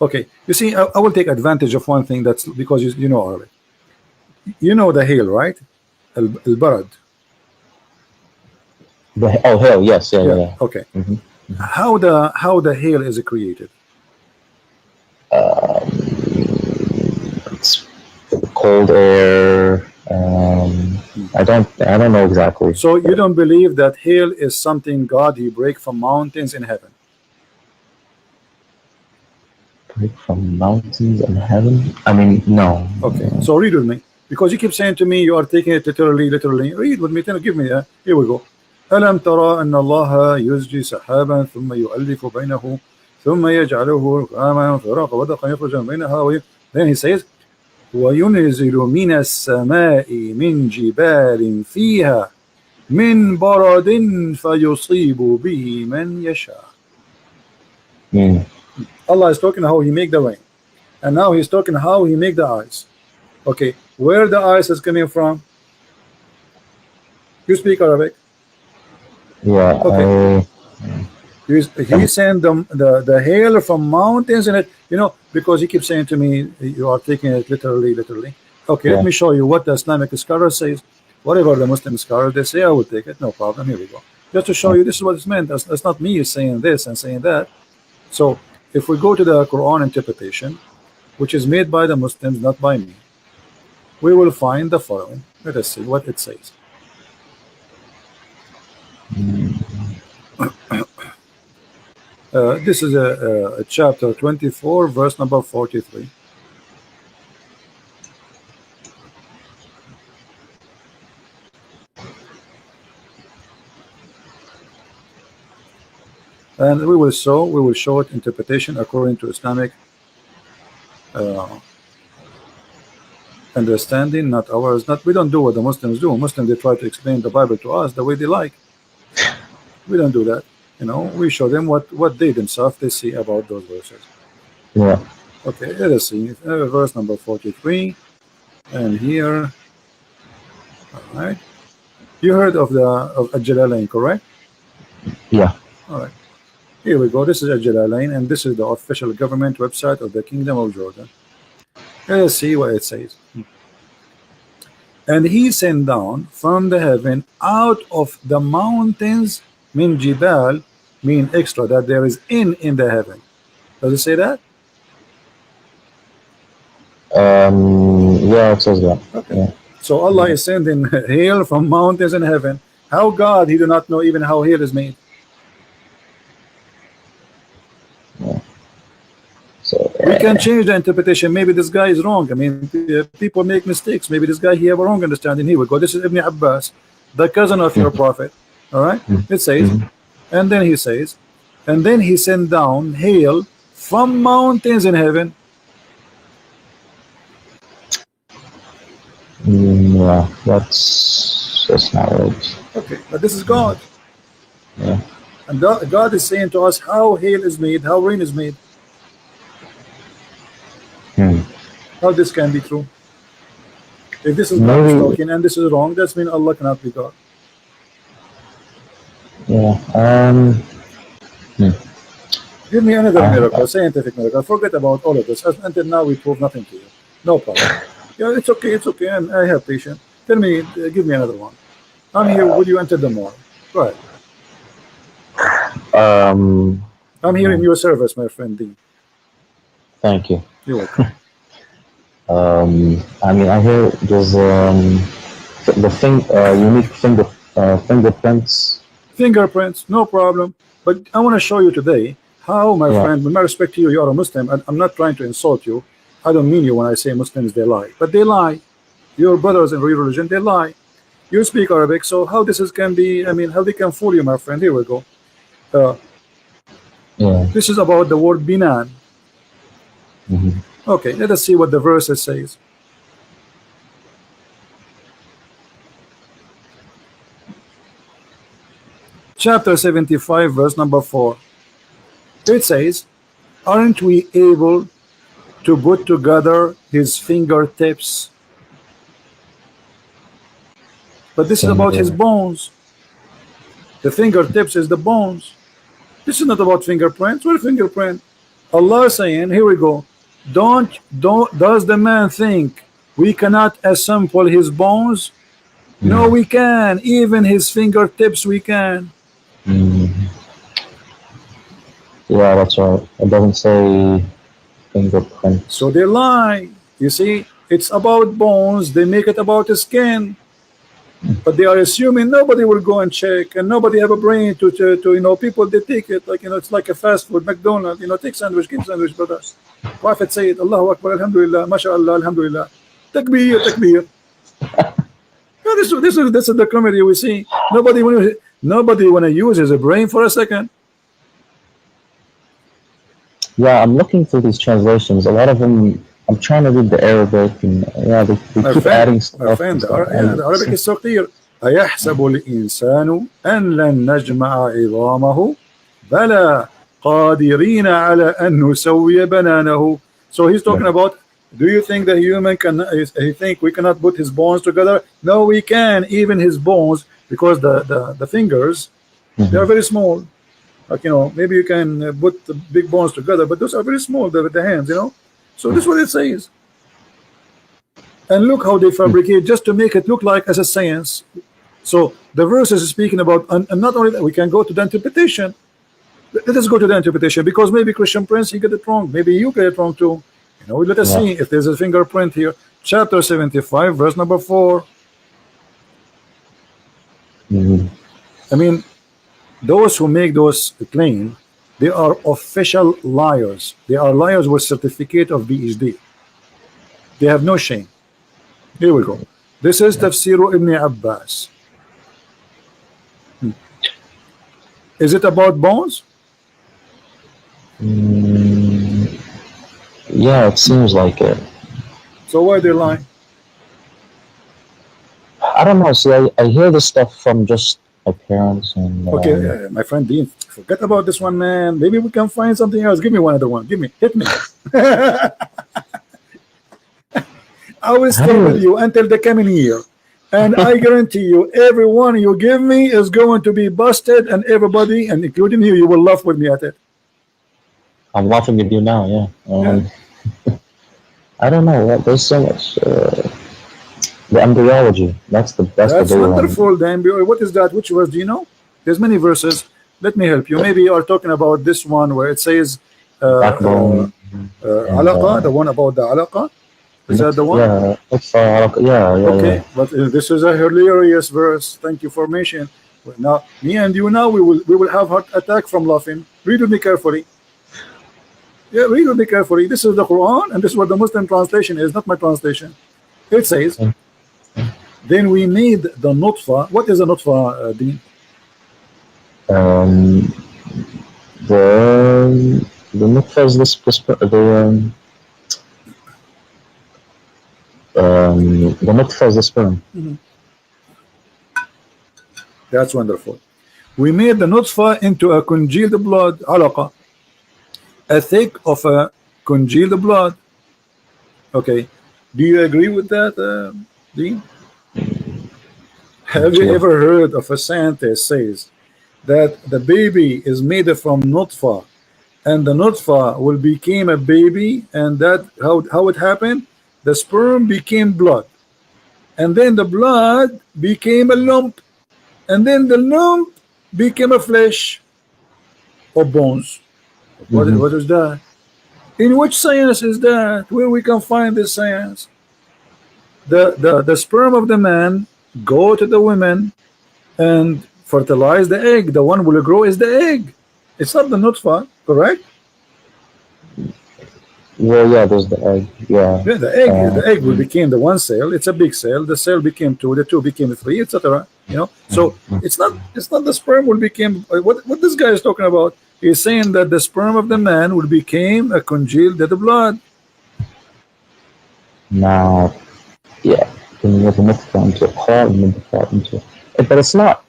Okay. You see, I will take advantage of one thing. That's because you know Arabic. You know the hail, right? Al-Barad. Oh hell yes. Yeah. Okay. How the hail is created? It's cold air. I don't know exactly. So you don't believe that hail is something God he break from mountains in heaven? Break from mountains in heaven? I mean, no. Okay. So read with me, because you keep saying to me you are taking it literally. Read with me. Give me that. Here we go. ألم ترى أن الله يزجي سحابا ثم يؤلف بينه ثم يجعله ركاما فراق ودقا يخرج من بينها. Then he says وينزل من السماء من جبال فيها من برد فيصيب به من يشاء. Allah is talking how he make the rain, and now he's talking how he make the ice. Okay, where the ice is coming from? You speak Arabic? Yeah. Okay. He sent the hail from mountains, and it, because he keeps saying to me you are taking it literally. Okay, Yeah. let me show you what the Islamic scholar says. Whatever the Muslim scholar they say, I will take it, no problem. Here we go. Just to show you this is what it's meant. That's not me saying this and saying that. So if we go to the Quran interpretation, which is made by the Muslims, not by me, we will find the following. Let us see what it says. This is a chapter 24, verse number 43. And we will show it interpretation according to Islamic understanding, not ours. We don't do what the Muslims do. Muslims, they try to explain the Bible to us the way they like. We don't do that. We show them what they themselves they see about those verses. Yeah. Okay, let us see verse number 43, and here. All right. You heard of Al-Jalalain, correct? Yeah. All right. Here we go. This is Al-Jalalain, and this is the official government website of the Kingdom of Jordan. Let us see what it says. And he sent down from the heaven out of the mountains min jibal, mean extra, that there is in the heaven. Does it say that? Yeah, it says that. Okay. Yeah. So Allah is sending hail from mountains in heaven. How God he do not know even how hail is made? So We can change the interpretation. Maybe this guy is wrong. I mean, people make mistakes. Maybe this guy he have a wrong understanding. Here we go. This is Ibn Abbas, the cousin of your prophet. All right. It says, and then he says, and then he sent down hail from mountains in heaven. Yeah, that's not right. Okay, but this is God. Yeah. And God is saying to us how hail is made, how rain is made. How this can be true? If this is God talking and this is wrong, that means Allah cannot be God. Yeah. Give me another miracle, scientific miracle. Forget about all of this. Until now, we prove nothing to you. No problem. Yeah, it's okay. It's okay. I have patience. Tell me, give me another one. I'm here. Will you enter the mall? Go ahead. I'm here in your service, my friend Deen. Thank you. You're welcome. I mean, I hear there's unique fingerprints. Fingerprints, no problem. But I want to show you today how, my Yeah. friend, with my respect to you, you are a Muslim, and I'm not trying to insult you. I don't mean you when I say Muslims, they lie. But they lie. Your brothers in real religion, they lie. You speak Arabic, so how this is can be, I mean, how they can fool you, my friend. Here we go. Yeah. This is about the word binan. Mhm. Okay, let us see what the verse says. Chapter 75, verse number 4. It says, aren't we able to put together his fingertips? But this is about his bones. The fingertips is the bones. This is not about fingerprints. What fingerprint? Allah is saying, here we go. Does the man think we cannot assemble his bones? No, we can. Even his fingertips we can. Yeah, that's right. It doesn't say fingerprints. So they lie. You see, it's about bones. They make it about the skin. But they are assuming nobody will go and check, and nobody have a brain to you know, people, they take it like, you know, it's like a fast food, McDonald's, you know, take sandwich, give sandwich, brother. Prophet said, Allahu Akbar, Alhamdulillah, MashaAllah, Alhamdulillah, Takbir, Takbir. Yeah, this is the comedy we see. Nobody wanna use his brain for a second. Yeah, I'm looking through these translations. A lot of them, I'm trying to read the Arabic, and yeah, they keep adding stuff. My friend, the Arabic is so clear. أيحسب الإنسان أن لن نجمع عظامه بلى قادرين على أن نسوي بنانه. So he's talking about, do you think the human can, he think we cannot put his bones together? No, we can, even his bones, because the fingers, they are very small. Like, you know, maybe you can put the big bones together, but those are very small, the hands, you know. So this is what it says. And look how they fabricate just to make it look like as a science. So the verse is speaking about, and not only that, we can go to the interpretation. Let us go to the interpretation, because maybe Christian Prince, he get it wrong. Maybe you get it wrong too. You know, let us see if there's a fingerprint here. Chapter 75, verse number 4. I mean, those who make those claims, they are official liars. They are liars with certificate of PhD. They have no shame. Here we go. This is Tafsir Ibn Abbas. Is it about bones? Yeah, it seems like it. So why they lying? I don't know. See, I hear this stuff from just my parents and. Okay, my friend Deen, forget about this one, man. Maybe we can find something else. Give me one other one. Give me, hit me. I will stay with you until the coming year, and I guarantee you, every one you give me is going to be busted, and everybody, and including you, you will laugh with me at it. I'm laughing with you now. Yeah. I don't know. There's so much. The embryology. That's the best. That's wonderful. The embryo. What is that? Which verse do you know? There's many verses. Let me help you. Maybe you are talking about this one where it says backbone. Alaqa, the one about the Alaqa. Is that the one? Yeah, Okay, yeah. but this is a hilarious verse. Thank you for mentioning. Now, me and you now we will have heart attack from laughing. Read with me carefully. Yeah, read with me carefully. This is the Quran, and this is what the Muslim translation is, not my translation. It says, then we made the nutfa. What is a nutfa, Deen? The nutfa is the nutfa is the sperm. That's wonderful. We made the nutfa into a congealed blood, alaqa, a thick of a congealed blood. Okay, do you agree with that, Deen? Have you ever heard of a scientist says that the baby is made from nutfa, and the nutfa will become a baby, and that how it happened? The sperm became blood, and then the blood became a lump, and then the lump became a flesh or bones. What is that? In which science is that? Where we can find this science? The sperm of the man go to the women and fertilize the egg. The one will grow is the egg. It's not the nutfa, correct? Well, yeah, there's the egg. Yeah. Yeah, the egg will become the one cell. It's a big cell. The cell became two. The two became three, etc. You know, so it's not the sperm will become what this guy is talking about. He's saying that the sperm of the man will become a congealed dead blood. Now, yeah, but it's not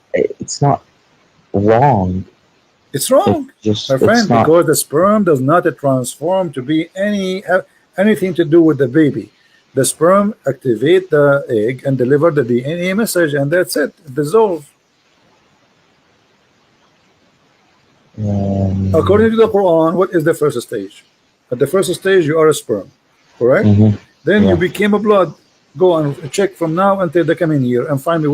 wrong. It's wrong, my friend, because the sperm does not transform to be anything to do with the baby. The sperm activate the egg and deliver the DNA message, and that's it. It dissolves. According to the Quran, what is the first stage? At the first stage, you are a sperm, correct? Then you became a blood. Go and check from now until the coming year and find me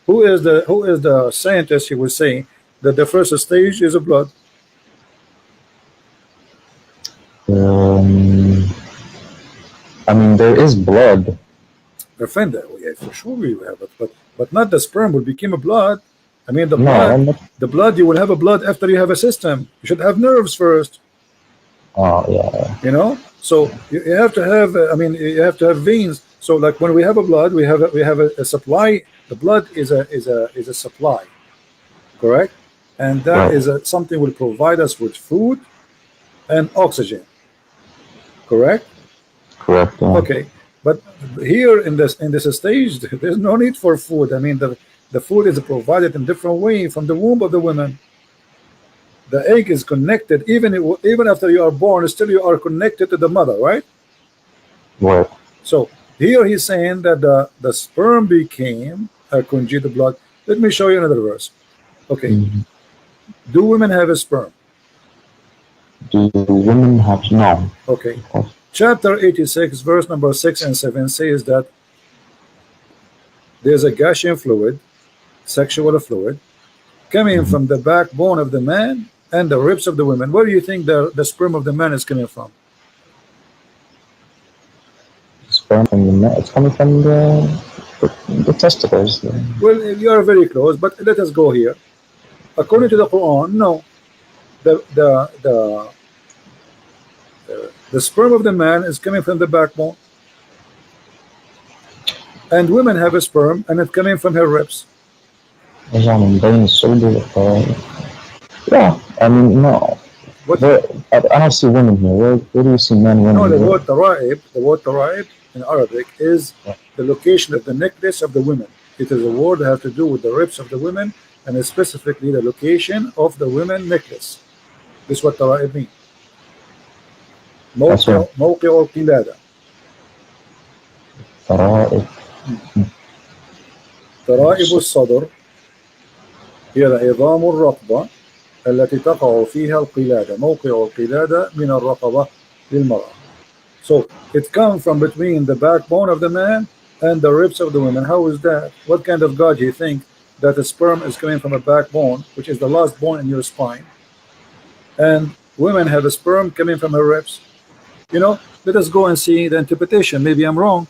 who is the scientist who will say that the first stage is a blood. I mean, there is blood. My friend, yeah, for sure we have it, but not the sperm will become a blood. I mean, the blood, you will have a blood after you have a system. You should have nerves first. Oh yeah. You know, so you have to have. I mean, you have to have veins. So like when we have a blood, we have a supply. The blood is a supply, correct? And that is something will provide us with food and oxygen, correct? Correct. Yeah. Okay, but here in this stage, there's no need for food. I mean, the food is provided in different way from the womb of the woman. The egg is connected, even after you are born, still you are connected to the mother, right? Right. So here he's saying that the sperm became a congealed blood. Let me show you another verse. Okay. Do women have a sperm? Do women have no? Okay. Chapter 86, verse number 6 and 7 says that there's a gushing fluid, sexual fluid, coming from the backbone of the man and the ribs of the women. Where do you think the sperm of the man is coming from? Sperm from the man. It's coming from the testicles. Well, you are very close, but let us go here. According to the Quran, no. The sperm of the man is coming from the backbone, and women have a sperm, and it's coming from her ribs. Yeah, I mean, no. I don't see women here. Where do you see men? Women? No, the word taraib in Arabic is the location of the necklace of the women. It is a word that has to do with the ribs of the women, and specifically the location of the women necklace. This is what taraib means. موقع القلادة. ترائب الصدر هي العظام الرقبة التي تقع فيها القلادة. موقع القلادة من الرقبة للمرأة. So it comes from between the backbone of the man and the ribs of the woman. How is that? What kind of God do you think that the sperm is coming from a backbone, which is the last bone in your spine, and women have a sperm coming from her ribs? You know, let us go and see the interpretation. Maybe I'm wrong.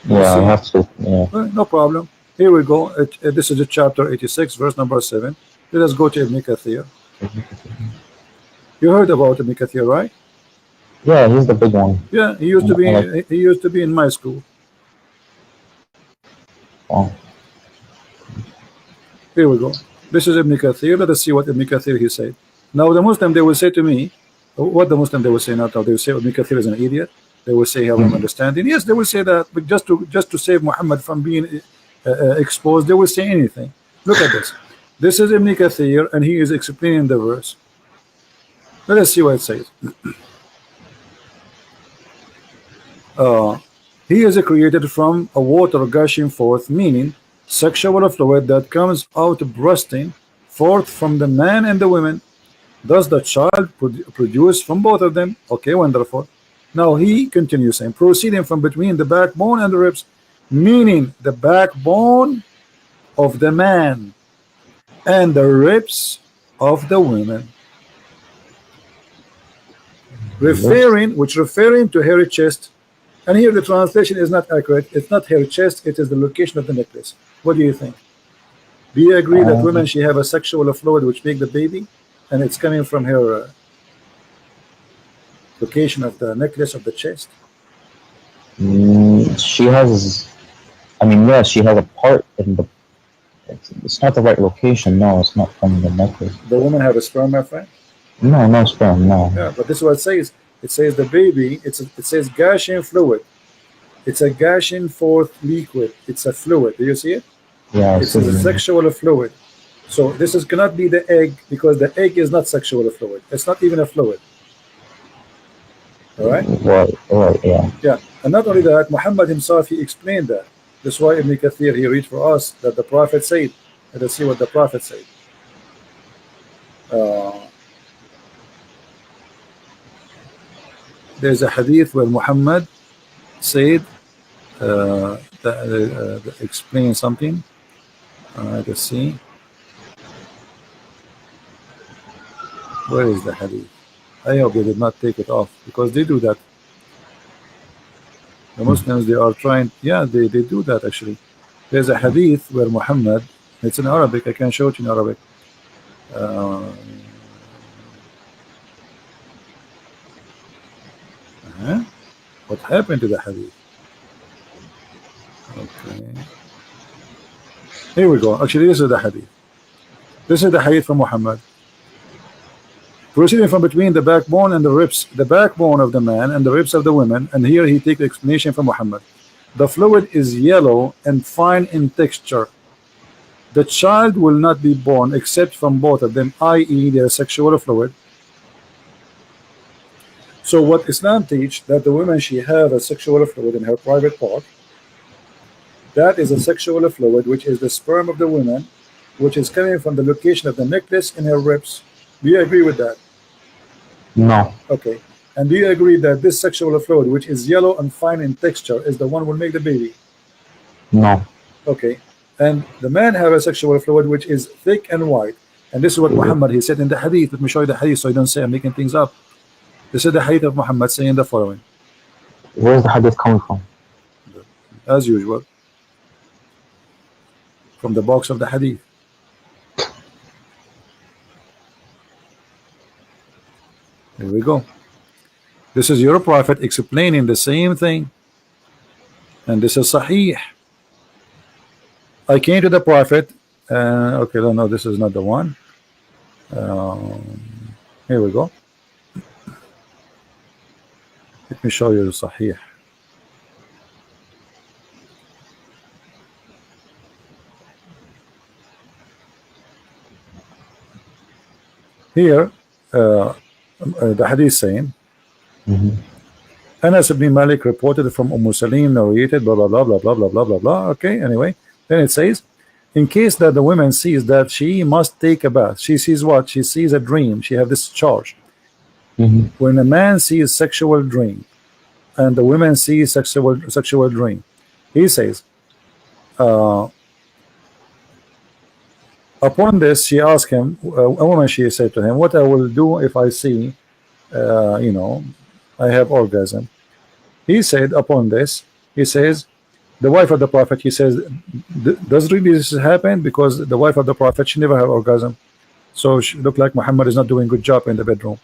Yeah, I have to. Yeah. No problem. Here we go. This is chapter 86, verse number 7. Let us go to Ibn Kathir. You heard about Ibn Kathir, right? Yeah, he's the big one. Yeah, he used to be in my school. Oh. Here we go. This is Ibn Kathir. Let us see what Ibn Kathir he said. Now the Muslim, they will say to me, what the Muslim they will say not how they will say Ibn Kathir is an idiot. They will say have an understanding. Yes, they will say that, but just to save Muhammad from being exposed, they will say anything. Look at this. This is Ibn Kathir, and he is explaining the verse. Let us see what it says. He is created from a water gushing forth, meaning sexual fluid that comes out bursting forth from the man and the women. Thus the child produced from both of them. Okay, wonderful. Now he continues saying, proceeding from between the backbone and the ribs, meaning the backbone of the man and the ribs of the women. referring to hairy chest. And here the translation is not accurate. It's not hairy chest, it is the location of the necklace. What do you think? Do you agree that women, she have a sexual fluid which make the baby, and it's coming from her location of the necklace of the chest? She has, I mean, yes, she has a part in the, it's not the right location. No, it's not from the necklace. The woman have a sperm, my friend? No, no sperm, no. Yeah, but this is what it says. It says the baby, it says gashing fluid. It's a gashing forth liquid. It's a fluid. Do you see it? Yeah, it's a sexual fluid. So this cannot be the egg, because the egg is not sexual fluid. It's not even a fluid. All right? Right, yeah. Yeah, and not only that, Muhammad himself, he explained that. That's why Ibn Kathir, he read for us that the Prophet said. Let's see what the Prophet said. There's a hadith where Muhammad said, explain something. Let's see. Where is the hadith? I hope they did not take it off, because they do that. The Muslims, they are trying, yeah, they do that actually. There's a hadith where Muhammad, it's in Arabic, I can show it in Arabic. What happened to the hadith? Okay. Here we go. Actually, this is the hadith. This is the hadith from Muhammad. Proceeding from between the backbone and the ribs, the backbone of the man and the ribs of the women, and here he takes the explanation from Muhammad. The fluid is yellow and fine in texture. The child will not be born except from both of them, i.e. their sexual fluid. So what Islam teach, that the woman, she have a sexual fluid in her private part. That is a sexual fluid, which is the sperm of the woman, which is coming from the location of the necklace in her ribs. Do you agree with that? No. Okay. And do you agree that this sexual fluid, which is yellow and fine in texture, is the one who will make the baby? No. Okay. And the man have a sexual fluid which is thick and white. And this is what Muhammad, he said in the hadith. Let me show you the hadith so you don't say I'm making things up. This is the hadith of Muhammad saying the following. Where is the hadith coming from? As usual, from the box of the hadith. Here we go. This is your prophet explaining the same thing, and this is Sahih. I came to the prophet. Okay, no, this is not the one. Here we go. Let me show you the Sahih. Here, the hadith saying, Anas ibn Malik reported from Salim, narrated, blah, blah, blah, blah, blah, blah, blah, blah, blah. Okay, anyway. Then it says, in case that the woman sees that she must take a bath, she sees what? She sees a dream. She have this charge. When a man sees sexual dream, and the woman sees sexual dream, he says, upon this, she asked him, a woman, she said to him, what I will do if I see, you know, I have orgasm. He said, upon this, he says, the wife of the prophet, he says, does really this happen? Because the wife of the prophet, she never had orgasm. So she looked like Muhammad is not doing a good job in the bedroom.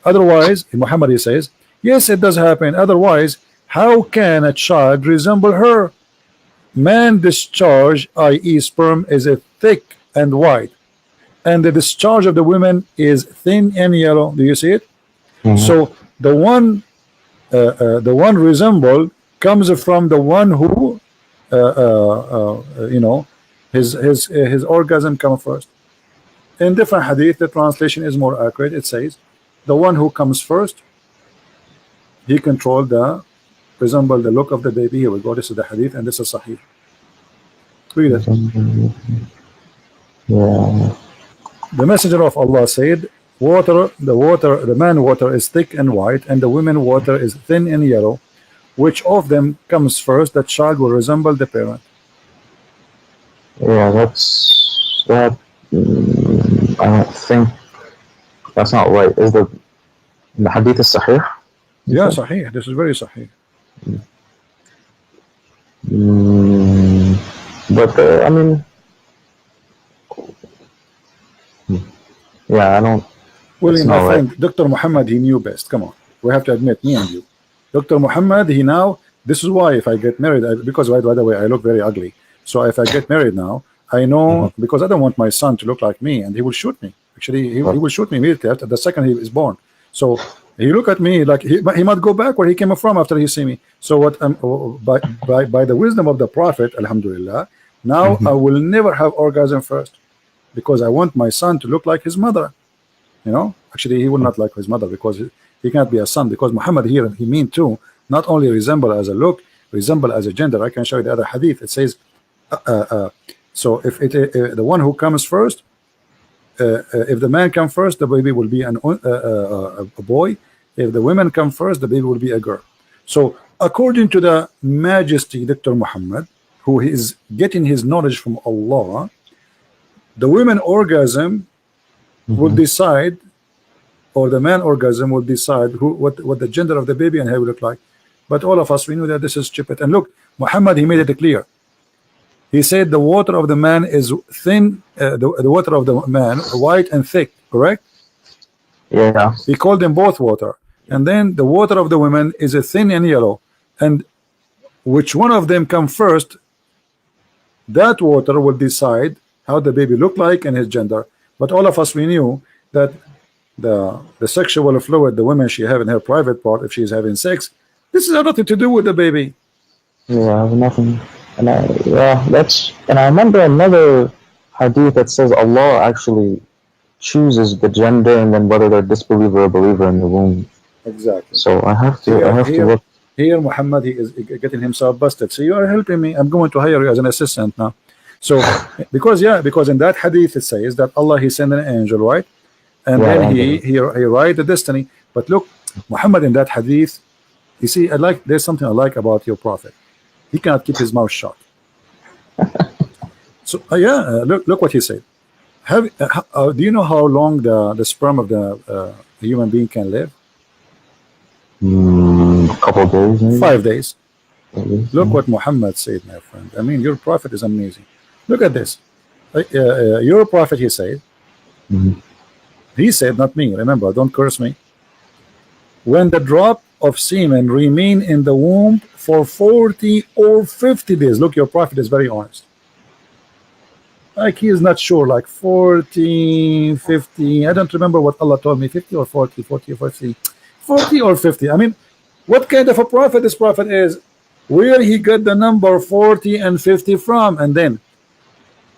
Otherwise, Muhammad, he says, yes, it does happen. Otherwise, how can a child resemble her? Man discharge, i.e. sperm, is a thick and white, and the discharge of the women is thin and yellow. Do you see it? So the one resembled comes from the one who you know, his orgasm comes first. In different hadith, the translation is more accurate. It says the one who comes first, he controlled the resemble the look of the baby. Here we go. This is the hadith, and this is Sahih. Read it. Yeah. The messenger of Allah said, the man water is thick and white, and the women water is thin and yellow. Which of them comes first? The child will resemble the parent. Yeah, that's that. I don't think that's not right. Is the hadith is Sahih? Yeah, sahih. This is very sahih. But I mean, yeah, I don't. Well, It's my not right. friend, Dr. Muhammad, he knew best. Come on. We have to admit, me and you. Dr. Muhammad, he now, this is why if I get married, because by the way, I look very ugly. So if I get married now, I know, because I don't want my son to look like me, and he will shoot me. Actually, he will shoot me immediately after the second he is born. So he look at me like he might go back where he came from after he see me. So what? By the wisdom of the Prophet, Alhamdulillah, now I will never have orgasm first, because I want my son to look like his mother. You know, actually, he will not like his mother, because he can't be a son. Because Muhammad here, he mean too, not only resemble as a look, resemble as a gender. I can show you the other hadith. It says, so if the one who comes first, if the man come first, the baby will be a boy. If the women come first, the baby will be a girl. So according to the Majesty Dr. Muhammad, who is getting his knowledge from Allah, the women orgasm will decide, or the man orgasm will decide what the gender of the baby and how it will look like. But all of us, we knew that this is stupid. And look, Muhammad, he made it clear. He said the water of the man is thin, the water of the man white and thick, correct? Yeah. He called them both water. And then the water of the women is a thin and yellow. And which one of them come first, that water will decide how the baby look like and his gender. But all of us, we knew that the sexual fluid the woman she have in her private part, if she is having sex, this has nothing to do with the baby. Yeah, nothing. And I remember another hadith that says Allah actually chooses the gender and then whether they're disbeliever or believer in the womb. Exactly. So I have to look. Here Muhammad, he is getting himself busted. So you are helping me. I'm going to hire you as an assistant now. So because in that hadith it says that Allah, he sent an angel, right? And then he write the destiny. But look, Muhammad, in that hadith, you see, there's something I like about your prophet. He cannot keep his mouth shut. So look what he said. Do you know how long the sperm of the human being can live? A couple of days, maybe? 5 days. Look what Muhammad said, my friend. I mean, your prophet is amazing. Look at this. Your prophet, he said. He said, not me. Remember, don't curse me. When the drop of semen remain in the womb for 40 or 50 days. Look, your prophet is very honest. Like he is not sure, like 40, 50. I don't remember what Allah told me, 50 or 40, 40 or 50. 40 or 50. I mean, what kind of a prophet this prophet is? Where he got the number 40 and 50 from? And then,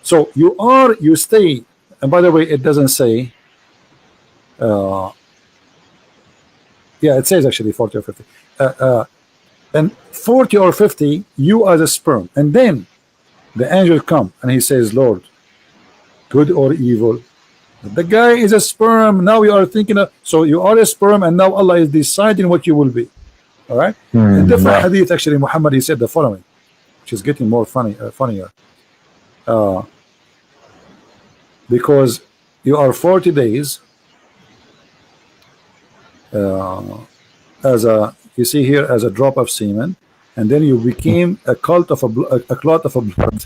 so you stay. And by the way, it doesn't say. Yeah, it says actually 40 or 50. And 40 or 50, you are the sperm. And then the angel come and he says, Lord, good or evil. The guy is a sperm. Now you are thinking of, so you are a sperm, and now Allah is deciding what you will be. All right. In different hadith, actually, Muhammad, he said the following, which is getting more funnier. Because you are 40 days as you see here, as a drop of semen, and then you became a clot of blood.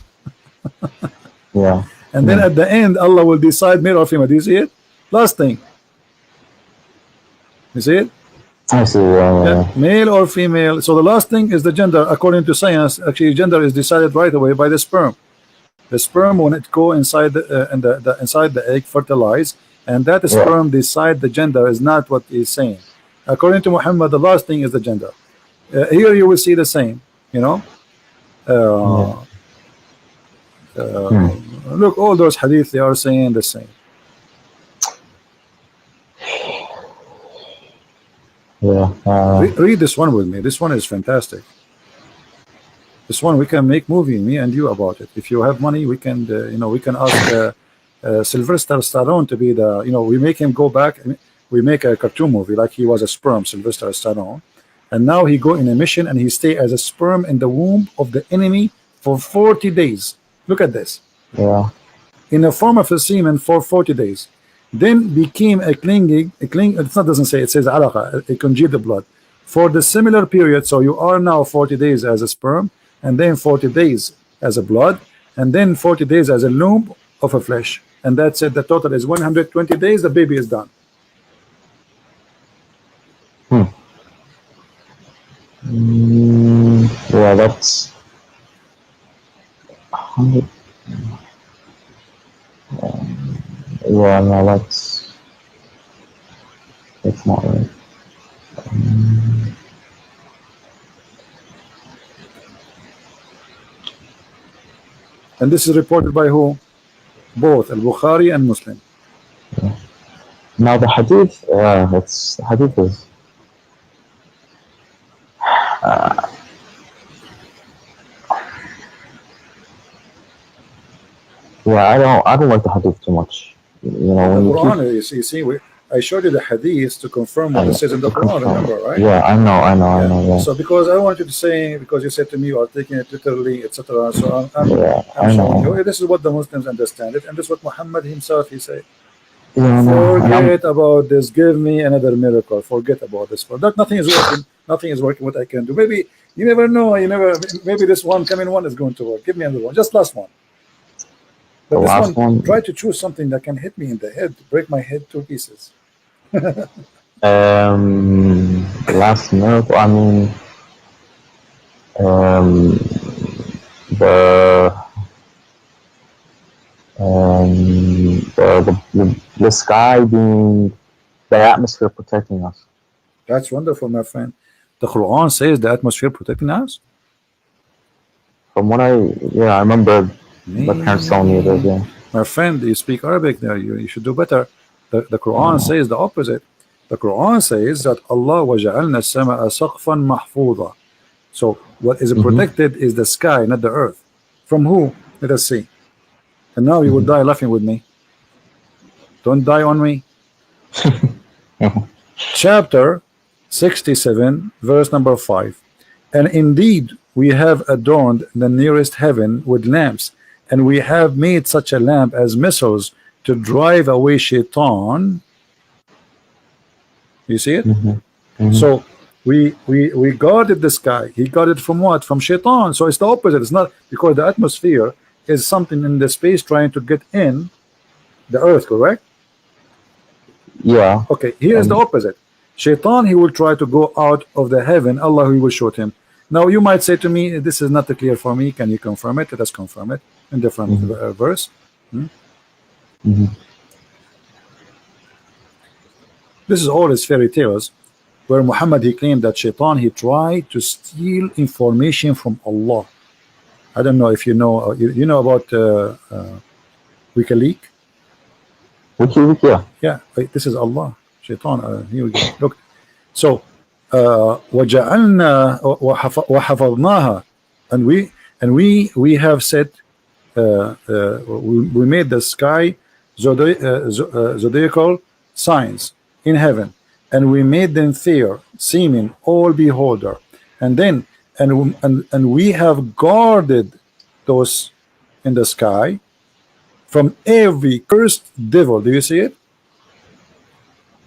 Yeah. And then at the end, Allah will decide male or female. Do you see it? Last thing. You see it? I see. Male or female. So the last thing is the gender. According to science, actually, gender is decided right away by the sperm. The sperm, when it go inside inside the egg, fertilize, and that sperm decide the gender is not what he's saying. According to Muhammad, the last thing is the gender. Here you will see the same. You know. Look, all those hadith, they are saying the same. Read this one with me. This one is fantastic. This one we can make movie, me and you, about it. If you have money, we can, we can ask Sylvester Stallone to be the, we make him go back. We make a cartoon movie like he was a sperm, Sylvester Stallone, and now he go in a mission and he stay as a sperm in the womb of the enemy for 40 days. Look at this. Yeah. In the form of a semen for 40 days. Then became a clinging, it doesn't say, it says alaqa, a congealed blood. for the similar period. So you are now 40 days as a sperm, and then 40 days as a blood, and then 40 days as a loom of a flesh, and that's it. The total is 120 days. The baby is done. Yeah, that's 100. Yeah, no, that's not right. And this is reported by who? Both Al-Bukhari and Muslim. Now the hadith, the hadith is yeah, I don't like the hadith too much. You know, The when Quran, you see, I showed you the hadith to confirm what it says in the Quran, remember, right? Yeah, I know, yeah. So because I wanted to say, because you said to me you are taking it literally, etc. So I'm I showing know. you, this is what the Muslims understand it, and this is what Muhammad himself, he said. Yeah, no, Forget about this. Give me another miracle. Forget about this. For that, nothing is working. Nothing is working. What I can do. Maybe you never know. Maybe this one coming one is going to work. Give me another one. Just last one. But the this last one. try to choose something that can hit me in the head, break my head to pieces. Last miracle. I mean, the sky being the atmosphere protecting us. That's wonderful, my friend. The Quran says the atmosphere protecting us. From what I remember my parents telling me this. Yeah. My friend, you speak Arabic there. You should do better. The Quran says the opposite. The Quran says that Allah وَجَعَلْنَا السَّمَاءَ سَقْفًا مَحْفُوظًا. So what is protected is the sky, not the earth. From who? Let us see. And now you will die laughing with me. Don't die on me. Chapter 67, verse number 5. And indeed we have adorned the nearest heaven with lamps, and we have made such a lamp as missiles to drive away shaitan. You see it? So we guarded the sky. He guarded from what? From shaitan. So it's the opposite. It's not, because the atmosphere is something in the space trying to get in the earth, correct? Yeah. Okay, here is the opposite. Shaitan, he will try to go out of the heaven. Allah, he will shoot him. Now you might say to me, this is not clear for me. Can you confirm it? Let us confirm it in different verse. This is all his fairy tales, where Muhammad, he claimed that Shaitan, he tried to steal information from Allah. I don't know if you know you know about WikiLeaks. WikiLeaks, yeah. Yeah, this is Allah. Shaitan. Here we go. Look. So وَجَعَلْنَا وَحَفَظْنَاهَا, and we have set we made the sky zodiacal signs in heaven, and we made them fair, seeming all beholder, and then and we have guarded those in the sky from every cursed devil. Do you see it?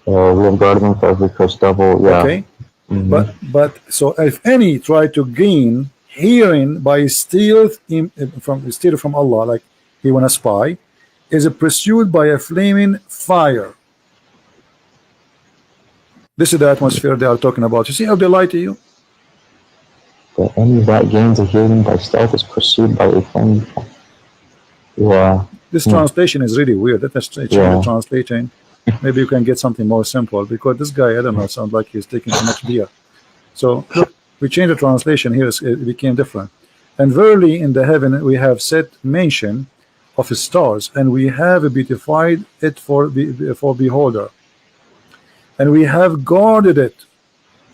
We have guarded them from every cursed devil. Yeah. Okay. But so if any try to gain hearing by steal from Allah, like he wanna spy, is pursued by a flaming fire. This is the atmosphere they are talking about. You see how they lie to you? That any that gains a hearing by stealth is pursued by a flame. Yeah. This translation is really weird. Let us change the translation. Maybe you can get something more simple, because this guy, I don't know, sounds like he's taking too much beer. So look, we changed the translation here, it became different. And verily in the heaven we have set mention of his stars, and we have beautified it for beholder, and we have guarded it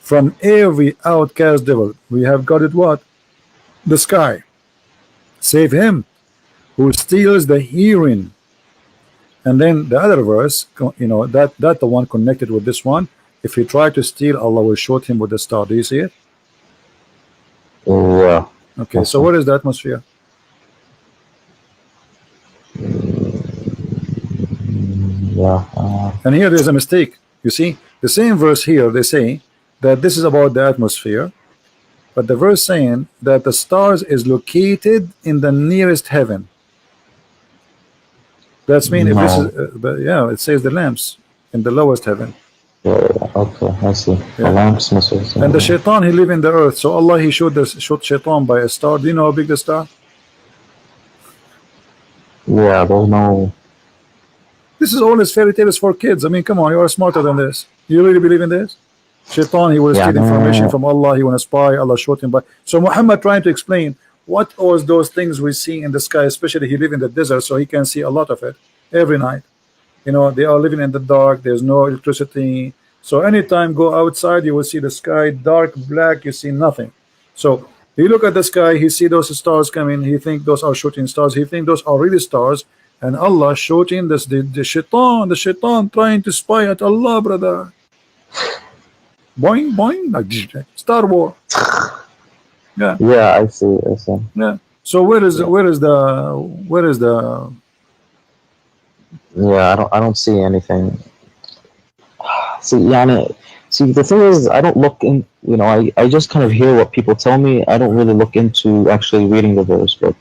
from every outcast devil. We have guarded what? The sky, save him who steals the hearing. And then the other verse, you know, that the one connected with this one, if he try to steal, Allah will shoot him with the star. Do you see it? Yeah. Okay, so what is the atmosphere? Yeah. And here there's a mistake. You see, the same verse here, they say that this is about the atmosphere, but the verse saying that the stars is located in the nearest heaven. That's mean if this No. is, but yeah, it says the lamps in the lowest heaven. Okay, I see. The Yeah. lamps missiles. And the shaitan, he live in the earth. So Allah, he showed shaitan by a star. Do you know how big the star? Yeah, there's no. This is all his fairy tales for kids. I mean, come on, you are smarter than this. You really believe in this? Shaitan, he will Yeah, steal no. information from Allah. He want to spy. Allah showed him by. So Muhammad trying to explain what was those things we see in the sky, especially he live in the desert, so he can see a lot of it every night. You know, they are living in the dark. There's no electricity. So anytime go outside, you will see the sky dark, black. You see nothing. So he look at the sky. He see those stars coming. He think those are shooting stars. He think those are really stars. And Allah shooting this the shaitan trying to spy at Allah, brother. Boing boing, like Star War. Yeah. Yeah, I see. Yeah. So where is the Yeah, I don't see anything. See, yani, see, the thing is, I don't look in. You know, I just kind of hear what people tell me. I don't really look into actually reading the verse, but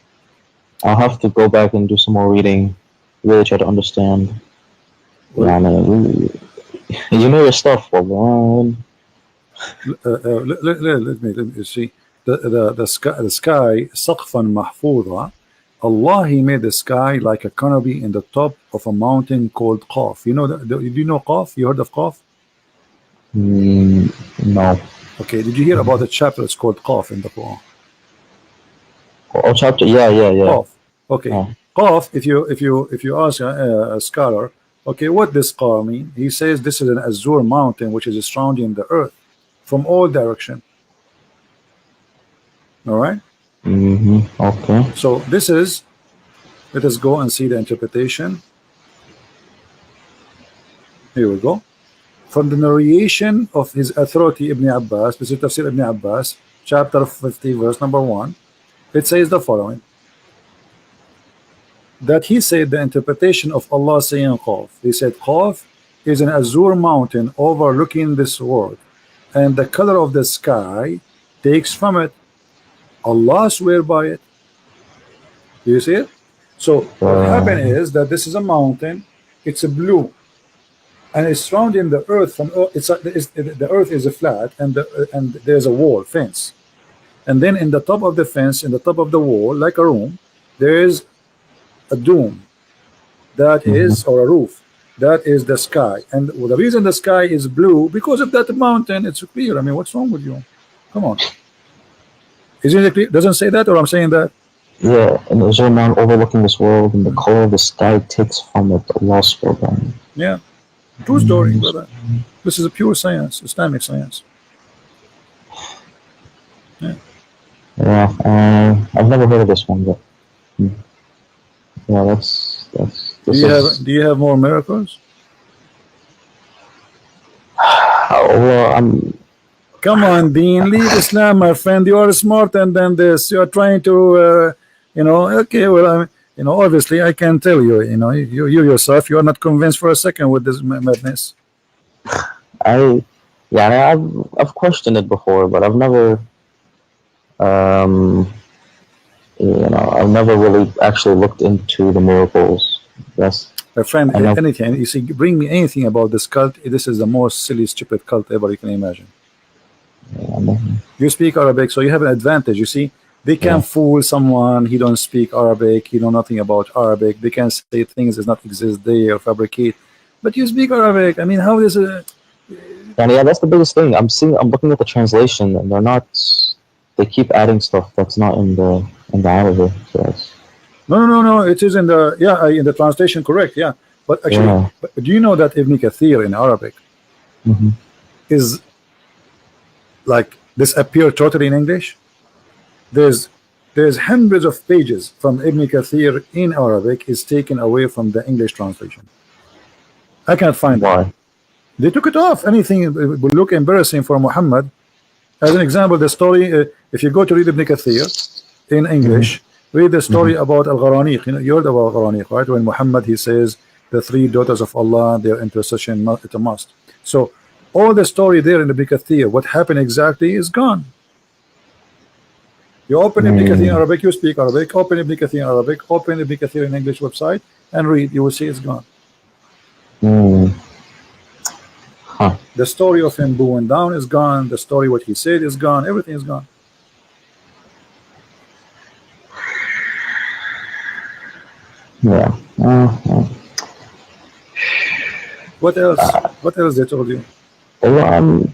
I'll have to go back and do some more reading, really try to understand. Yani, you know your stuff, man. let me see the sky سقفا محفوظا. Allah, he made the sky like a canopy in the top of a mountain called Qaf. You know do you know Qaf? You heard of Qaf? No. Okay, did you hear about the chapter? It's called Qaf in the Quran. Oh, chapter. Yeah. Qaf. Okay. Yeah. Qaf. If you ask a scholar, okay, what does Qaf mean? He says this is an azure mountain which is surrounding the earth from all direction. All right. Okay. So this is, let us go and see the interpretation. Here we go. From the narration of his authority Ibn Abbas, this is Tafsir Ibn Abbas, chapter 50, verse number 1. It says the following: that he said the interpretation of Allah saying Qaf. He said Qaf is an azure mountain overlooking this world, and the color of the sky takes from it. Allah swear by it. Do you see it? So what happened is that this is a mountain. It's a blue, and it's surrounding the earth from. The earth is a flat, and there's a wall fence, and then in the top of the fence, in the top of the wall, like a room, there is a dome. That is, or a roof. That is the sky, and the reason the sky is blue because of that mountain. It's clear. I mean, what's wrong with you? Come on. Isn't it clear? Doesn't say that, or I'm saying that? Yeah, and there's a man overlooking this world, and the color of the sky takes from it the lost program. Yeah, true story, brother. This is a pure science, Islamic science. Yeah. Yeah, I've never heard of this one, but yeah, that's. Do you have more miracles? Well, Come on, Deen, leave Islam, my friend. You are smarter than this. You are trying to, okay, well, obviously I can tell you, you yourself, you are not convinced for a second with this madness. I've questioned it before, but I've never, I've never really actually looked into the miracles. Yes. My friend, anything, you see, bring me anything about this cult. This is the most silly, stupid cult ever you can imagine. You speak Arabic, so you have an advantage. You see, they can fool someone. He don't speak Arabic. He know nothing about Arabic. They can say things that not exist there or fabricate. But you speak Arabic. I mean, how is it? And yeah, that's the biggest thing. I'm looking at the translation, and they're not. They keep adding stuff that's not in the Arabic. So no. It is in the in the translation, correct? Yeah, but actually, but do you know that Ibn Kathir in Arabic is like disappear totally in English? There's hundreds of pages from Ibn Kathir in Arabic is taken away from the English translation. I can't find why. They took it off. Anything would look embarrassing for Muhammad. As an example, the story, if you go to read Ibn Kathir in English, read the story about Al-Gharaniq. You heard about Al-Gharaniq, right? When Muhammad, he says the 3 daughters of Allah, their intercession, it's a must. So all the story there in the Ibn Kathir, what happened exactly is gone. You open Ibn Kathir in Arabic, you speak Arabic, open Ibn Kathir in Arabic, open Ibn Kathir in English website and read, you will see it's gone. Huh. The story of him bowing down is gone, the story what he said is gone, everything is gone. Yeah. What else? What else they told you? Well,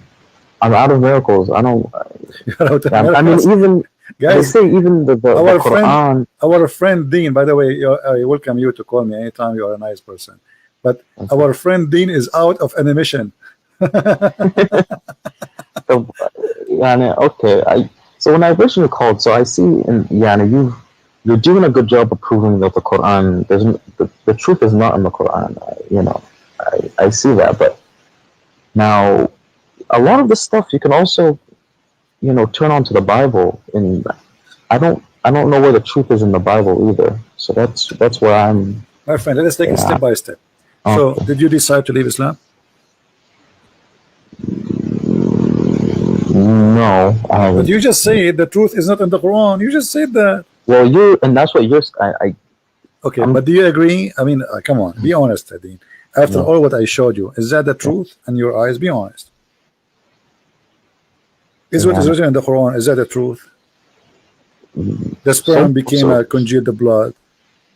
I'm out of miracles. I don't. You're out of I mean, miracles. even Guys, they say even the Quran. Our friend Deen, by the way, I welcome you to call me anytime. You are a nice person. But our friend Deen is out of animation. Okay. So when I originally called, so I see, you're doing a good job of proving that the Quran, the truth is not in the Quran. I see that, but now a lot of the stuff you can also, turn on to the Bible, and I don't know where the truth is in the Bible either. So that's where I'm. My friend, let us take it step by step. So, did you decide to leave Islam? No, I haven't. But you just said the truth is not in the Quran. You just said that. Well, and that's what you're. Okay, but do you agree? I mean, come on, be honest, Deen. After all what I showed you, is that the truth in your eyes? Be honest. Is what is written in the Quran, is that the truth? The sperm became a congealed blood.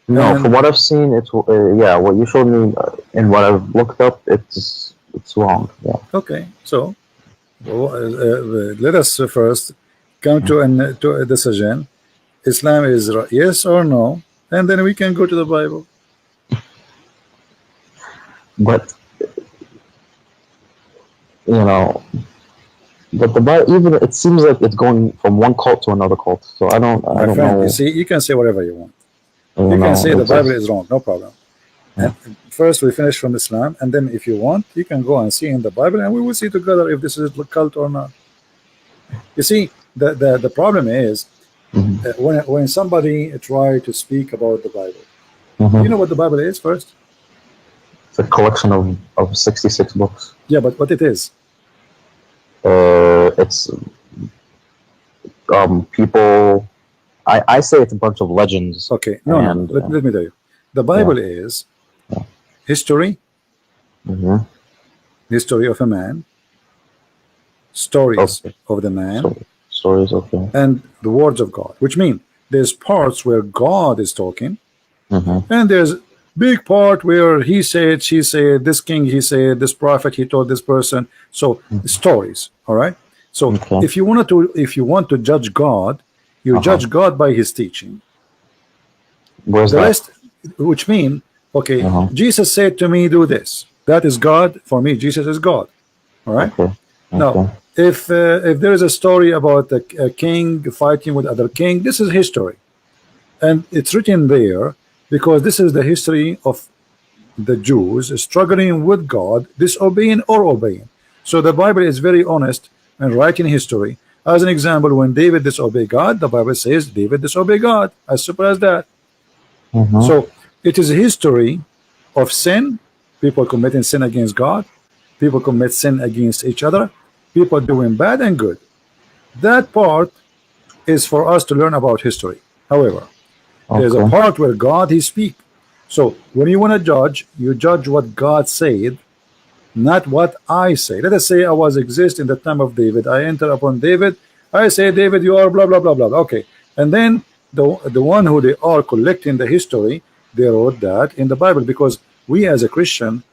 No, from what I've seen, it's what you showed me and what I've looked up, it's wrong. Yeah. Okay, so let us first come to a decision. Islam is yes or no, and then we can go to the Bible. But but the Bible, even it seems like it's going from one cult to another cult. So I don't know. You see, you can say whatever you want. You can say the Bible is wrong, no problem. And first we finish from Islam, and then if you want, you can go and see in the Bible, and we will see together if this is a cult or not. You see, the problem is when somebody try to speak about the Bible, you know what the Bible is first? It's a collection of 66 books. Yeah, but what it is? It's people. I say it's a bunch of legends. Okay, no. Let me tell you. The Bible is history, history of a man, stories of the man, stories, okay, and the words of God. Which mean there's parts where God is talking, and there's big part where he said, she said, this king he said, this prophet he told this person. So stories, all right. So if you want to judge God, you judge God by his teaching. Where's the that? rest, which mean, okay, Jesus said to me, do this. That is God. For me, Jesus is God. All right. Now, if there is a story about a king fighting with other king, this is history, and it's written there because this is the history of the Jews struggling with God, disobeying or obeying. So the Bible is very honest and writing history. As an example, when David disobeyed God, the Bible says David disobeyed God. As simple as that. So it is a history of sin, people committing sin against God, people commit sin against each other, people doing bad and good. That part is for us to learn about history. However, there's a part where God he speak. So when you want to judge, you judge what God said, not what I say. Let us say I was exist in the time of David. I enter upon David. I say, David, you are blah blah blah blah. Okay, and then the one who they are collecting the history, they wrote that in the Bible, because we as a Christian,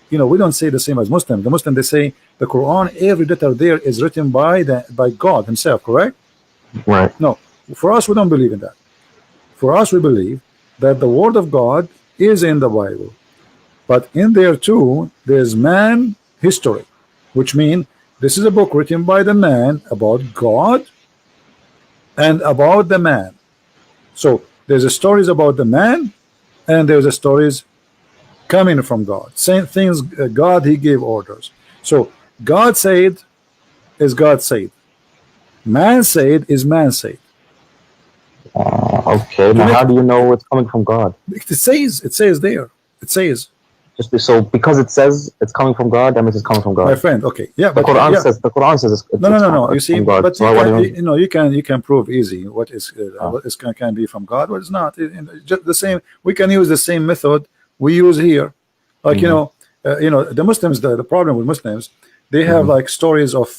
we don't say the same as Muslim. The Muslim, they say the Quran, every letter there is written by God himself, correct? Right. No, for us we don't believe in that. For us we believe that the word of God is in the Bible, but in there too there's man history, which means this is a book written by the man about God and about the man. So there's a stories about the man, and there's a stories coming from God. Same things, God he gave orders. So God said is God said. Man said is man said. Okay. Now, how do you know it's coming from God? It says there. It says so because it says it's coming from God, that means it's coming from God. My friend, okay, yeah, The but Quran yeah, says no. You see, from God. but So what do you mean? you can prove easy what is can be from God, what is not. Just the same. We can use the same method we use here. Like the Muslims. The problem with Muslims, they have like stories of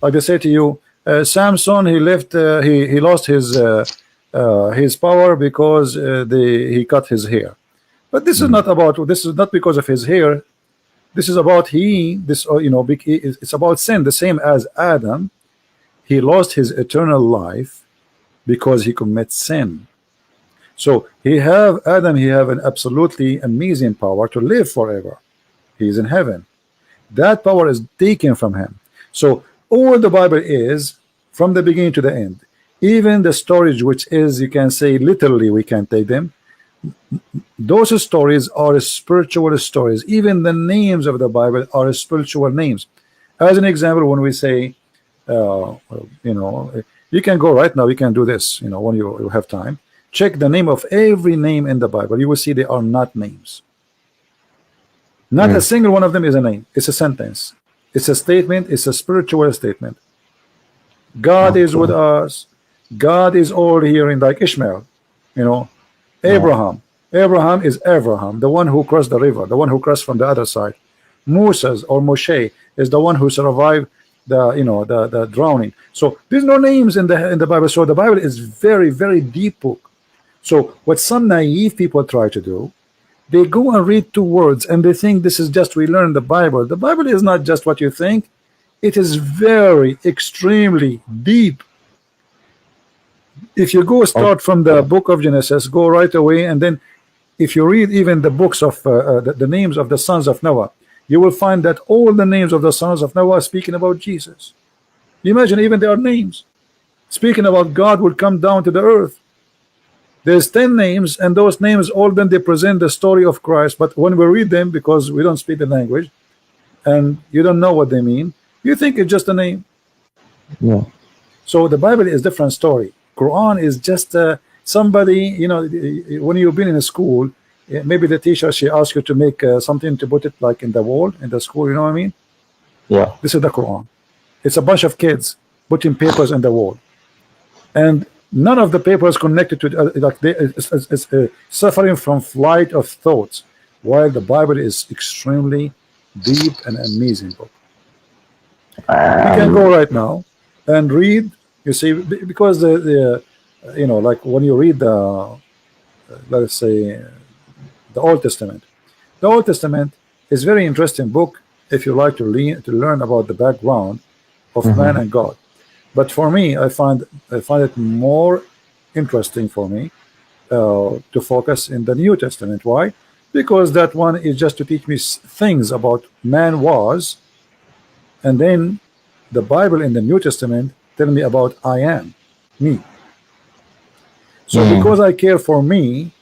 like they say to you, Samson he left he lost his power because he cut his hair. But this is not about. This is not because of his hair. This is about it's about sin. The same as Adam, he lost his eternal life because he commits sin. So he have an absolutely amazing power to live forever. He's in heaven. That power is taken from him. So all the Bible is from the beginning to the end. Even the stories, which is, you can say literally, we can take them. Those stories are spiritual stories. Even the names of the Bible are spiritual names. As an example, when we say, you can go right now, you can do this, when you have time. Check the name of every name in the Bible. You will see they are not names. Not a single one of them is a name. It's a sentence. It's a statement. It's a spiritual statement. God is with us. God is all here in like Ishmael, Abraham. Abraham is Abraham, the one who crossed the river, the one who crossed from the other side. Moses or Moshe is the one who survived the drowning. So there's no names in the Bible. So the Bible is very, very deep book. So what some naive people try to do, they go and read 2 words and they think this is just we learn the Bible. The Bible is not just what you think. It is very extremely deep. If you go start from the book of Genesis, go right away, and then if you read even the books of the names of the sons of Noah, you will find that all the names of the sons of Noah are speaking about Jesus. Imagine even their names speaking about God will come down to the earth. There's 10 names, and those names all then they present the story of Christ. But when we read them, because we don't speak the language and you don't know what they mean, you think it's just a name. Yeah. So the Bible is different story. Quran is just somebody, when you've been in a school, maybe the teacher, she asks you to make something to put it like in the wall in the school, you know what I mean? Yeah. This is the Quran. It's a bunch of kids putting papers in the wall, and none of the papers connected to like it's suffering from flight of thoughts, while the Bible is extremely deep and amazing book. You can go right now and read. You see, because like when you read let's say the Old Testament. The Old Testament is very interesting book if you like to learn about the background of man and God. But for me, I find it more interesting for me to focus in the New Testament. Why? Because that one is just to teach me things about man was, and then the Bible in the New Testament tell me about I am, me. So because I care for me,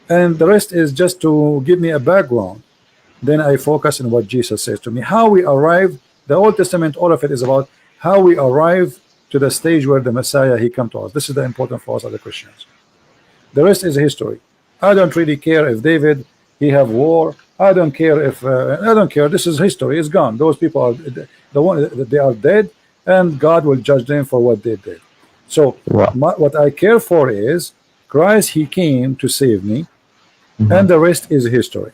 and the rest is just to give me a background, then I focus on what Jesus says to me. How we arrive, the Old Testament, all of it is about how we arrive to the stage where the Messiah, he come to us. This is the important for us as the Christians. The rest is history. I don't really care if David, he have war. I don't care if, I don't care. This is history. It's gone. Those people are, they are dead, and God will judge them for what they did. So what I care for is Christ, he came to save me, and the rest is history.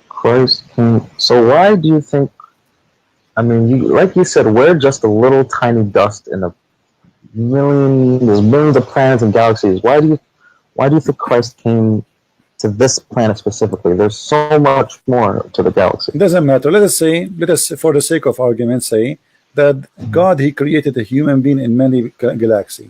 Christ came. So why do you think, I mean, like you said, we're just a little tiny dust in there's millions of planets and galaxies. Why do you think Christ came to this planet specifically? There's so much more to the galaxy. It doesn't matter. Let us for the sake of argument say that God, he created a human being in many galaxies.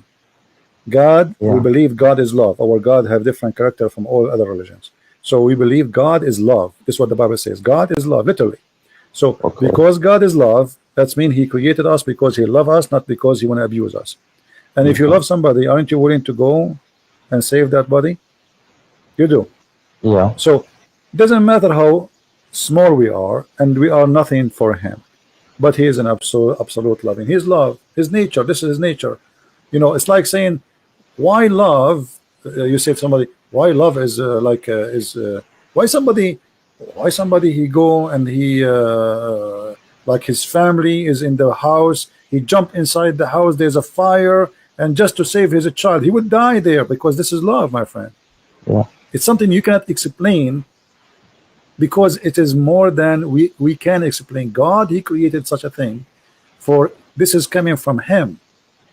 God, we believe God is love. Our God have different character from all other religions. So we believe God is love. This is what the Bible says. God is love, literally. So because God is love, that means he created us because he loves us, not because he want to abuse us. And if you love somebody, aren't you willing to go and save that body? You do. Yeah. So it doesn't matter how small we are, and we are nothing for him. But he is an absolute loving. His love, his nature, this is his nature. It's like saying, why love? You say to somebody, why love is why somebody Why somebody he go and he like his family is in the house, he jump inside the house, there's a fire, and just to save his child, he would die there, because this is love, my friend. Yeah. It's something you cannot explain, because it is more than we can explain. God, he created such a thing, for this is coming from him.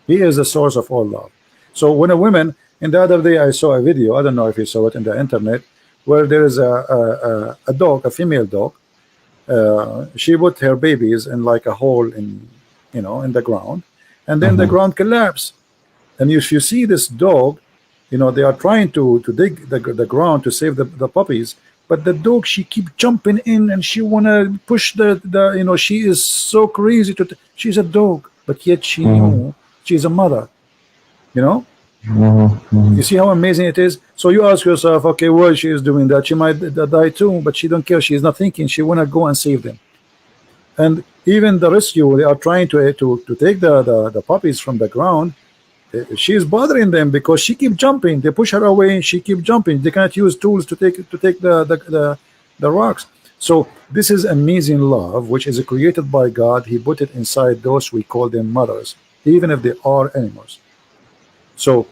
He is the source of all love. So when a woman, and the other day I saw a video, I don't know if you saw it in the internet, where there is a dog, a female dog, she put her babies in like a hole in, you know, in the ground, and then the ground collapsed. And if you see this dog, you know, they are trying to dig the ground to save the puppies, but the dog, she keep jumping in, and she wanna push the you know, she is so crazy to she's a dog, but yet she knew she's a mother, you know. You see how amazing it is. So you ask yourself, okay, why she is doing that? She might die too, but she don't care. She is not thinking. She wanna go and save them. And even the rescue, they are trying to take the puppies from the ground. She is bothering them because she keep jumping. They push her away, and she keep jumping. They cannot use tools to take the rocks. So this is amazing love, which is created by God. He put it inside those, we call them mothers, even if they are animals. So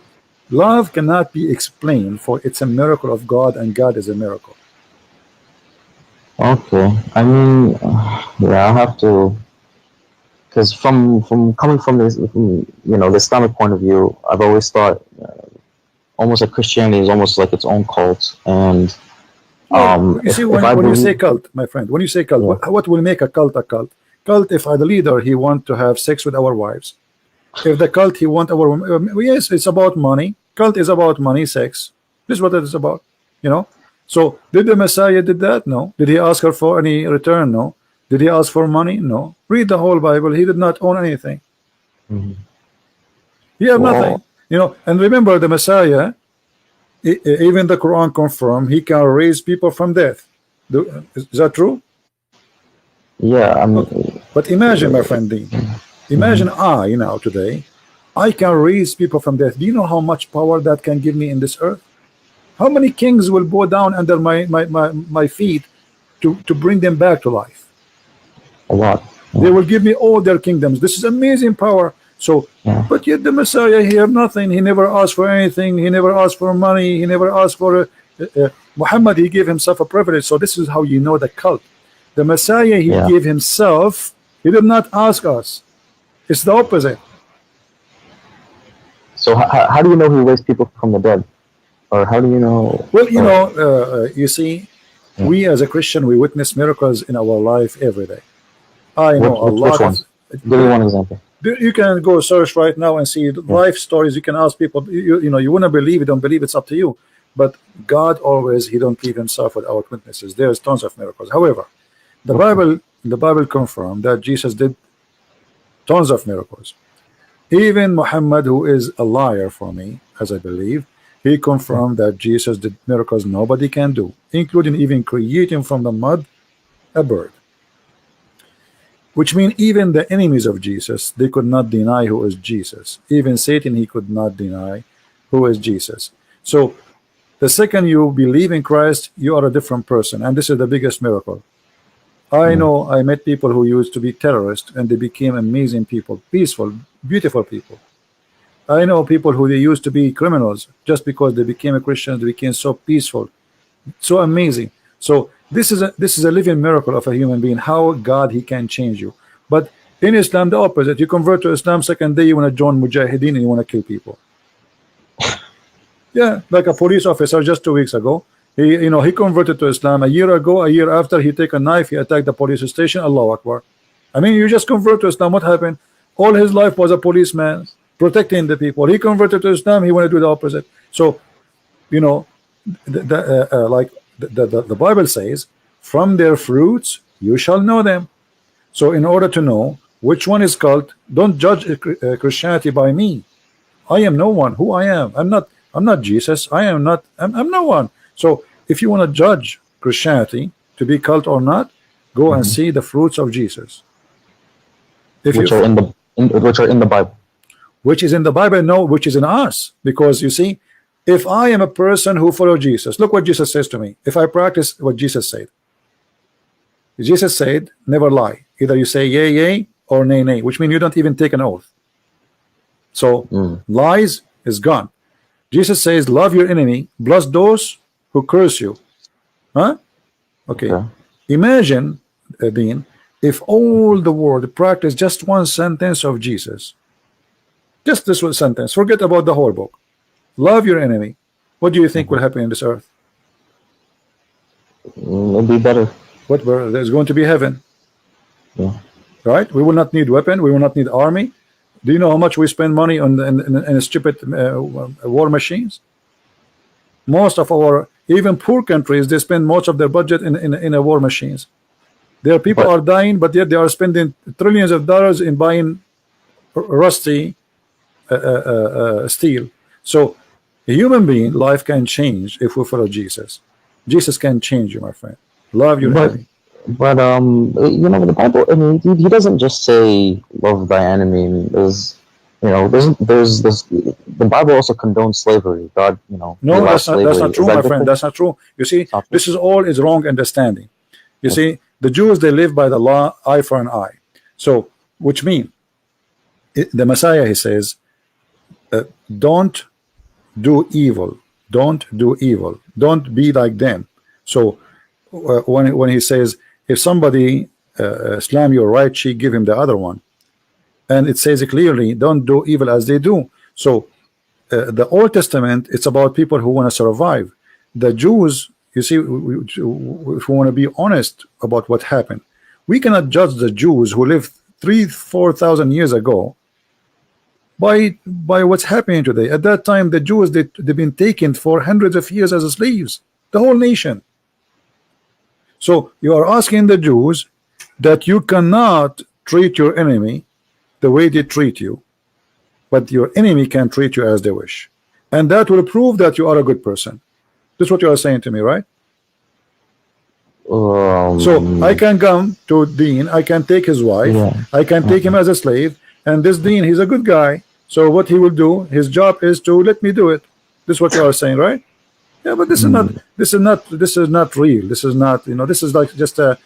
love cannot be explained, for it's a miracle of God, and God is a miracle. Okay. I mean, yeah, I have to, because from coming from this, you know, the Islamic point of view, I've always thought almost like Christianity is almost like its own cult. And you see, when you say cult, my friend, when you say cult, what will make a cult a cult? Cult, if the leader, he want to have sex with our wives. If the cult, he want our yes, it's about money. Cult is about money, sex. This is what it is about, you know. So did the Messiah did that? No. Did he ask her for any return? No. Did he ask for money? No. Read the whole Bible. He did not own anything. He had nothing, you know. And remember, the Messiah, even the Quran confirm, he can raise people from death. Is that true? yeah, I mean, But imagine, my friend Deen, imagine I now today, I can raise people from death. Do you know how much power that can give me in this earth? How many kings will bow down under my feet to bring them back to life? a lot. They will give me all their kingdoms. This is amazing power. So, but yet the Messiah, he had nothing. He never asked for anything. He never asked for money. He never asked for Muhammad. He gave himself a privilege. So this is how you know the cult. The Messiah, he gave himself. He did not ask us. It's the opposite. So how do you know he raised people from the dead? Or how do you know? Well, you know, you see, we as a Christian, we witness miracles in our life every day. I know a lot. Which ones? Give me one example. You can go search right now and see life stories. You can ask people. You know, you want to believe, you don't believe, it's up to you. But God always, he don't leave himself without witnesses. There's tons of miracles. However, the Bible confirmed that Jesus did tons of miracles. Even Muhammad, who is a liar for me, as I believe, he confirmed that Jesus did miracles nobody can do, including even creating from the mud a bird. Which means even the enemies of Jesus, they could not deny who is Jesus. Even Satan, he could not deny who is Jesus. So the second you believe in Christ, you are a different person. And this is the biggest miracle. I know I met people who used to be terrorists, and they became amazing people, peaceful, beautiful people. I know people who they used to be criminals, just because they became a Christian, they became so peaceful, so amazing. So this is a living miracle of a human being, how God, he can change you. But in Islam, the opposite. You convert to Islam, second day you want to join Mujahideen and you want to kill people. Yeah, like a police officer just 2 weeks ago, he converted to Islam. A year ago, a year after, he take a knife, he attacked the police station. Allahu Akbar. I mean, you just convert to Islam, what happened? All his life was a policeman protecting the people. He converted to Islam, he wanted to do the opposite. So, you know, the Bible says, from their fruits you shall know them. So in order to know which one is cult, don't judge Christianity by me. I am no one. Who I am, I'm not Jesus. I'm no one. So if you want to judge Christianity to be cult or not, go and see the fruits of Jesus. Which are in the Bible. Which is in the Bible, no, which is in us. Because you see, if I am a person who follows Jesus, look what Jesus says to me. If I practice what Jesus said, Jesus said, never lie. Either you say yay, yay, or nay, nay, which means you don't even take an oath. So lies is gone. Jesus says, love your enemy, bless those who curse you. Huh? Okay. Imagine, Deen, if all the world practiced just one sentence of Jesus. Just this one sentence. Forget about the whole book. Love your enemy. What do you think will happen in this earth? It'll be better. What? There's going to be heaven. Yeah. Right? We will not need weapon. We will not need army. Do you know how much we spend money on in stupid war machines? Most of our, even poor countries, they spend most of their budget in war machines. Their people are dying, but yet they are spending trillions of dollars in buying rusty steel. So a human being life can change if we follow Jesus. Jesus can change you, my friend. Love your enemy. But you know, the Bible, I mean, he doesn't just say love thy enemy. There's this. The Bible also condones slavery. God, you know. No, that's not true, my friend. That's not true. You see, this is all is wrong understanding. You see, the Jews, they live by the law, eye for an eye. So, which means the Messiah, he says, don't do evil. Don't do evil. Don't be like them. So when he says, if somebody slam your right cheek, give him the other one, and it says clearly, don't do evil as they do. So the Old Testament, it's about people who want to survive. The Jews, you see, if we want to be honest about what happened, we cannot judge the Jews who lived 3,000-4,000 years ago by what's happening today. At that time, the Jews, they've been taken for hundreds of years as slaves, the whole nation. So you are asking the Jews that you cannot treat your enemy the way they treat you, but your enemy can treat you as they wish, and that will prove that you are a good person. That's what you are saying to me, right? So I can come to Deen, I can take his wife, I can take him as a slave, and this Deen, he's a good guy. So what he will do, his job is to let me do it. This is what you are saying, right? Yeah, but this is not real. This is not, you know, this is like just a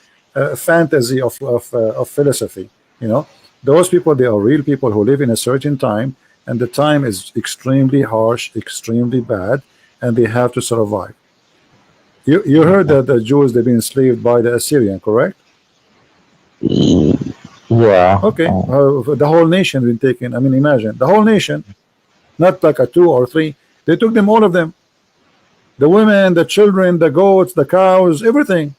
fantasy of philosophy. You know, those people, they are real people who live in a certain time, and the time is extremely harsh, extremely bad, and they have to survive. You heard that the Jews, they've been enslaved by the Assyrian, correct? Yeah. Okay. The whole nation been taken. I mean, imagine the whole nation, not like a 2 or 3. They took them, all of them. The women, the children, the goats, the cows, everything.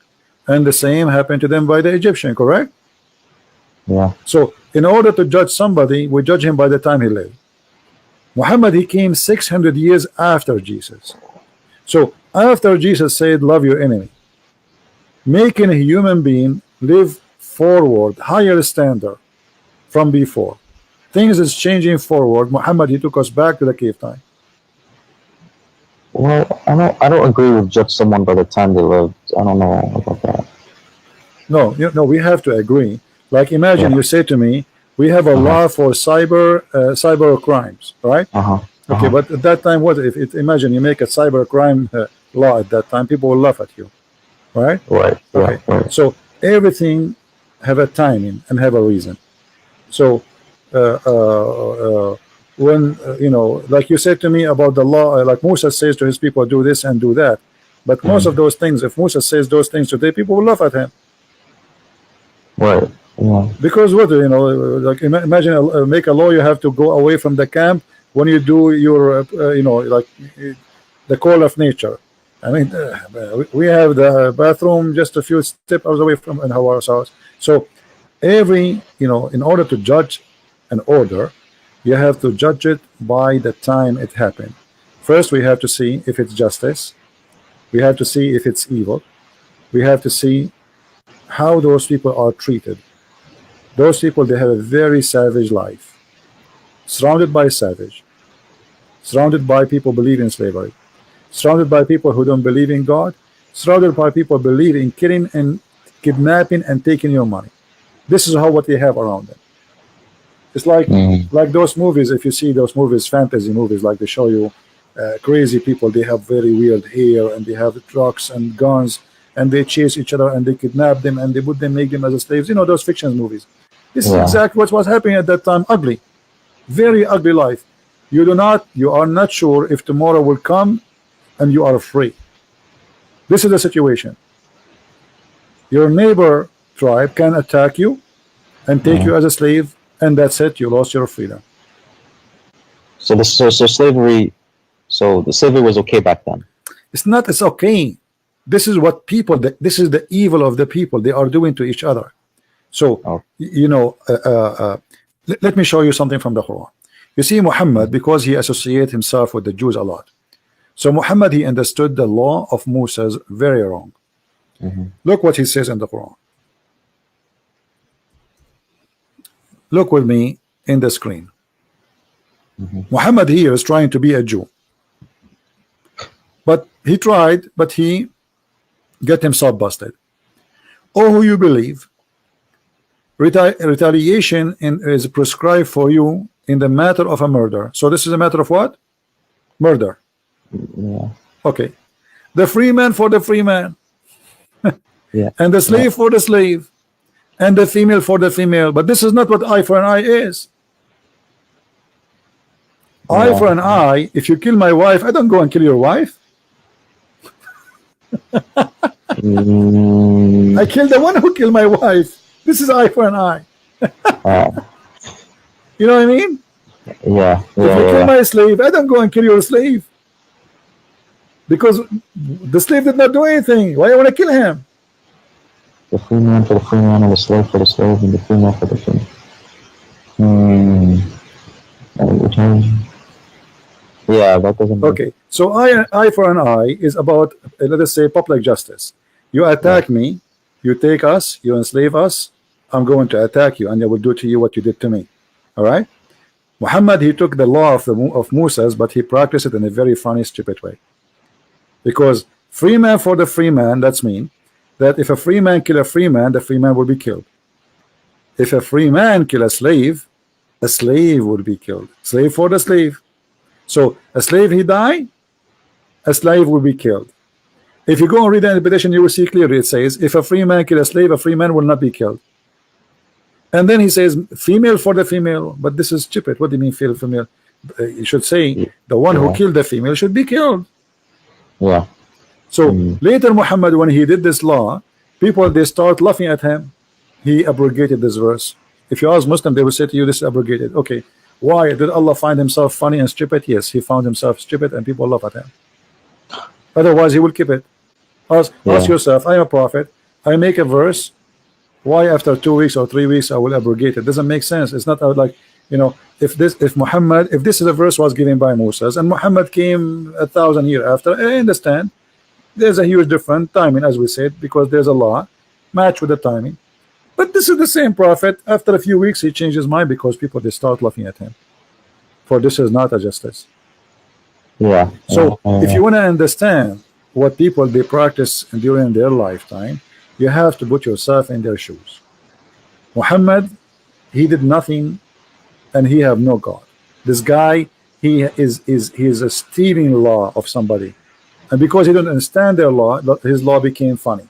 And the same happened to them by the Egyptian, correct? Yeah. So in order to judge somebody, we judge him by the time he lived. Muhammad, he came 600 years after Jesus. So after Jesus said, love your enemy, making a human being live forward, higher standard from before. Things is changing forward. Muhammad, he took us back to the cave time. Well, I don't agree with judge someone by the time they lived. I don't know about that. No, we have to agree. Like imagine you say to me, we have a law for cyber crimes, right? Okay, but at that time, what if imagine you make a cyber crime law at that time, people will laugh at you, right? Right. Okay. Right. So everything have a timing and have a reason. So when you know, like you said to me about the law, like Musa says to his people, do this and do that, but most of those things, if Musa says those things today, people will laugh at him. Right. Yeah. Because what, you know, like imagine make a law, you have to go away from the camp when you do your you know, like the call of nature. I mean, we have the bathroom just a few steps away from our house. So every, you know, in order to judge an order, you have to judge it by the time it happened. First, we have to see if it's justice. We have to see if it's evil. We have to see how those people are treated. Those people, they have a very savage life, surrounded by savage, surrounded by people believing in slavery, surrounded by people who don't believe in God, surrounded by people believe in killing and kidnapping and taking your money. This is how what they have around them. It's like those movies. If you see those movies, fantasy movies, like they show you crazy people, they have very weird hair and they have trucks and guns, and they chase each other and they kidnap them and they put them, make them as slaves. You know those fiction movies. This is exactly what was happening at that time. Ugly, very ugly life. You are not sure if tomorrow will come, and you are free. This is the situation. Your neighbor tribe can attack you and take you as a slave, and that's it. You lost your freedom. So the slavery was okay back then. It's okay. This is what people. This is the evil of the people. They are doing to each other. So you know, let me show you something from the Quran. You see, Muhammad, because he associated himself with the Jews a lot. So Muhammad, he understood the law of Moses very wrong. Look what he says in the Quran. Look with me in the screen. Muhammad here is trying to be a Jew, but he tried, but he got himself busted. Oh, who you believe, retaliation is prescribed for you in the matter of a murder. So this is a matter of what? Murder. Yeah. Okay. The free man for the free man. Yeah. And the slave for the slave. And the female for the female. But this is not what eye for an eye is. Eye for an eye. If you kill my wife, I don't go and kill your wife. I kill the one who killed my wife. This is eye for an eye. You know what I mean? Yeah. If you kill my slave, I don't go and kill your slave. Because the slave did not do anything. Why I want to kill him? The free man for the free man, and the slave for the slave, and the female for the female. Yeah, that doesn't. Okay, so eye for an eye is about, let us say, public justice. You attack me, you take us, you enslave us. I'm going to attack you, and I will do to you what you did to me. All right. Muhammad, he took the law of Moses, but he practiced it in a very funny, stupid way. Because free man for the free man, that's mean that if a free man kill a free man, the free man will be killed. If a free man kill a slave would be killed. Slave for the slave. So a slave he die, a slave will be killed. If you go and read the interpretation, you will see clearly it says if a free man kill a slave, a free man will not be killed. And then he says female for the female, but this is stupid. What do you mean female? You should say the one who killed the female should be killed. Yeah. So later Muhammad, when he did this law, people, they start laughing at him. He abrogated this verse. If you ask Muslim, they will say to you, this is abrogated. Okay, why did Allah find himself funny and stupid? Yes, he found himself stupid and people laugh at him. Otherwise he will keep it. Ask yourself, I am a prophet, I make a verse, why after 2 weeks or 3 weeks I will abrogate it? Doesn't make sense. It's not like, you know, if this is a verse was given by Moses and Muhammad came 1,000 years after, I understand there's a huge different timing, as we said, because there's a law match with the timing. But this is the same prophet. After a few weeks he changed his mind because people, they start laughing at him. For this is not a justice. Yeah. So if you want to understand what people they practice during their lifetime, you have to put yourself in their shoes. Muhammad, he did nothing and he have no God. This guy, he is a stealing law of somebody, and because he didn't understand their law, his law became funny.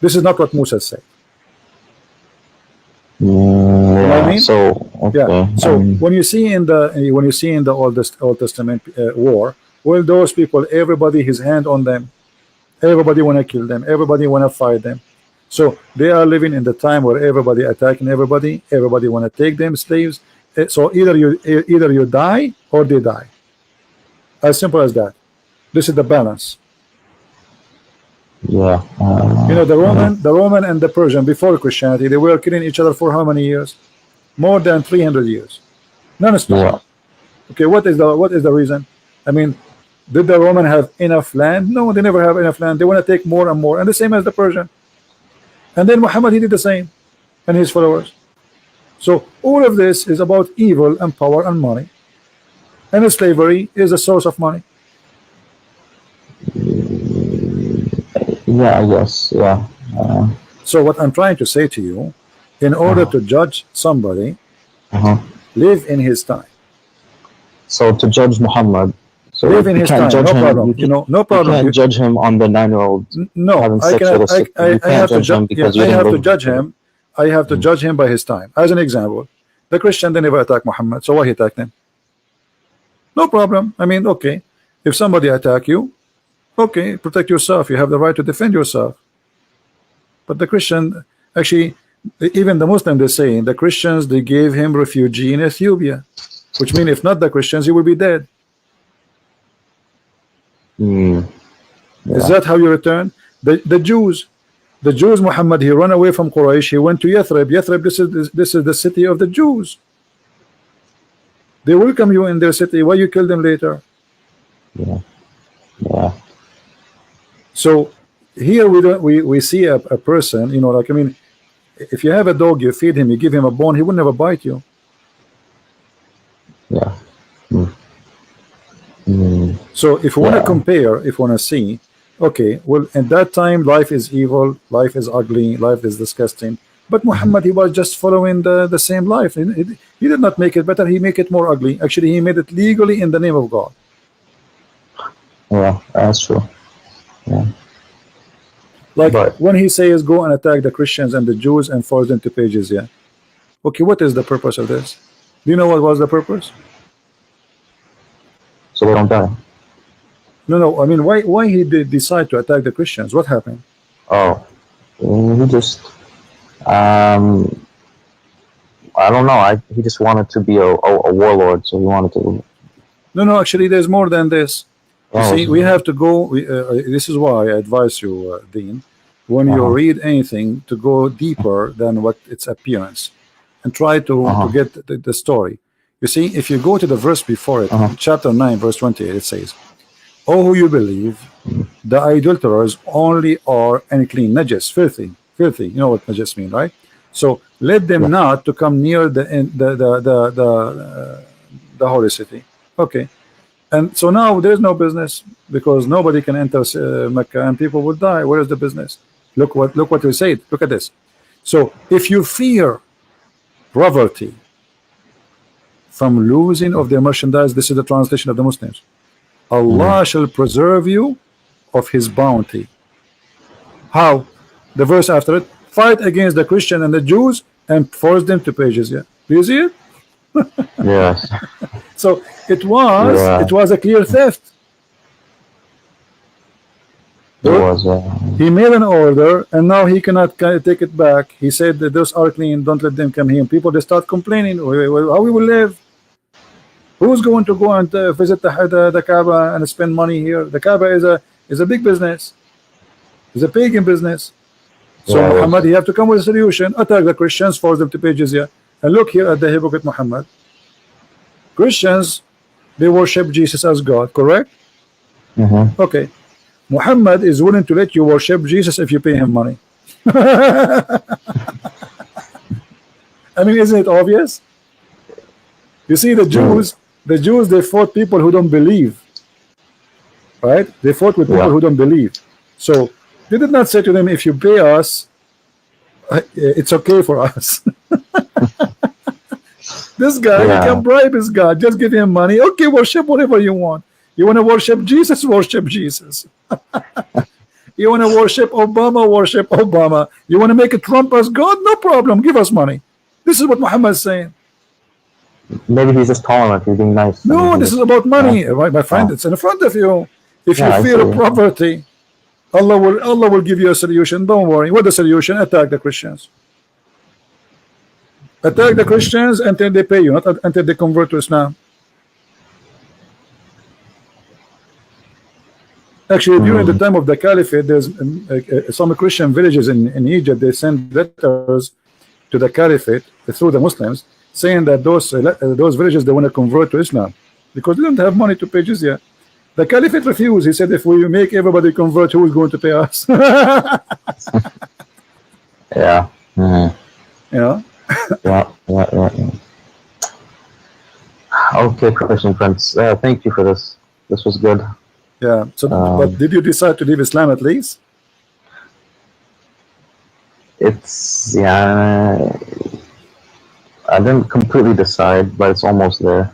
This is not what Musa said. You know what I mean? So So when you see in the Old Testament war, well, those people, everybody his hand on them, everybody want to kill them, everybody want to fight them. So they are living in the time where everybody attacking everybody want to take them slaves. So either you die or they die. As simple as that. This is the balance. Yeah. You know, the Roman and the Persian before Christianity, they were killing each other for how many years? More than 300 years. Non-stop. Yeah. Okay, what is the reason? I mean, did the Roman have enough land? No, they never have enough land. They want to take more and more, and the same as the Persian. And then Muhammad, he did the same, and his followers. So all of this is about evil and power and money, and slavery is a source of money. Yeah, I guess. Yeah. So what I'm trying to say to you, in order to judge somebody, live in his time. So to judge Muhammad, So live in you his can't time, judge no him. problem. You know, no You problem. can't judge him on the 9-year-old No, having I sex cannot. with a 6. You I can't have to judge him because yeah, you I didn't have to live judge with it. him. I have to judge him by his time. As an example, the Christian, they never attack Muhammad, so why he attacked him? No problem. I mean, okay, if somebody attack you, okay, protect yourself. You have the right to defend yourself. But the Christian, actually, even the Muslim, they say the Christians, they gave him refugee in Ethiopia, which means if not the Christians, he will be dead. Mm, Is yeah. that how you return? The Jews, Muhammad, he ran away from Quraysh. He went to Yathrib. Yathrib, this is the city of the Jews. They welcome you in their city. Why you kill them later? Yeah. Yeah. So here we don't we see a person, you know, like, I mean, if you have a dog, you feed him, you give him a bone, he will never bite you. Yeah. Mm. Mm. So if you want to Yeah. compare, if you want to see, okay, well, at that time, life is evil, life is ugly, life is disgusting. But Muhammad, he was just following the same life. He did not make it better, he make it more ugly. Actually, he made it legally in the name of God. Yeah, that's true. Yeah. Like But when he says go and attack the Christians and the Jews and force them to pay jizya. Okay, what is the purpose of this? Do you know what was the purpose? so they don't die. No, I mean, why he did decide to attack the Christians? What happened? Oh, he just um I don't know. He just wanted to be a warlord, so he wanted to. No, actually, there's more than this. You Oh, see, we have to go. This is why I advise you, Dean, when you read anything, to go deeper than what its appearance, and try to get the story. You see, if you go to the verse before it, chapter 9, verse 28, it says, "Oh, who you believe, the idolaters only are unclean, najis, filthy, filthy." You know what najis mean, right? So let them not to come near the holy city. Okay. And so now there's no business because nobody can enter Mecca and people will die. Where is the business? Look what we said. Look at this. So if you fear poverty from losing of their merchandise, this is the translation of the Muslims. Allah shall preserve you of His bounty. How? The verse after it: fight against the Christian and the Jews and force them to pay jizya. Do you see it? yes. So it was a clear theft. It was. He made an order and now he cannot take it back. He said that those are clean, don't let them come here. And people, they start complaining, how we will live? Who's going to go and visit the Kaaba and spend money here? The Kaaba is a big business. It's a pagan business. So Muhammad, he have to come with a solution. Attack the Christians, force them to pay jizya. And look here at the hypocrite Muhammad. Christians, they worship Jesus as God, correct? Okay. Muhammad is willing to let you worship Jesus if you pay him money. I mean, isn't it obvious? You see, the Jews, they fought people who don't believe. Right? They fought with people who don't believe. So they did not say to them, if you pay us, it's okay for us. This guy, you can bribe his God. Just give him money. Okay, worship whatever you want. You want to worship Jesus? Worship Jesus. You want to worship Obama? Worship Obama. You want to make a Trump as God? No problem. Give us money. This is what Muhammad is saying. Maybe he's just tolerant. He's being nice. No, this is about money, right, my friend? It's in front of you. If you fear poverty, Allah will give you a solution. Don't worry. What's the solution? Attack the Christians. Attack the Christians until they pay you, not until they convert to Islam. Actually, during the time of the Caliphate, there's some Christian villages in Egypt. They send letters to the Caliphate through the Muslims, saying that those villages, they want to convert to Islam because they don't have money to pay jizya. The Caliphate refused. He said, if we make everybody convert, who is going to pay us? Yeah. You know. Yeah. Okay, Christian friends. Thank you for this. This was good. Yeah. So, but did you decide to leave Islam at least? It's I didn't completely decide, but it's almost there.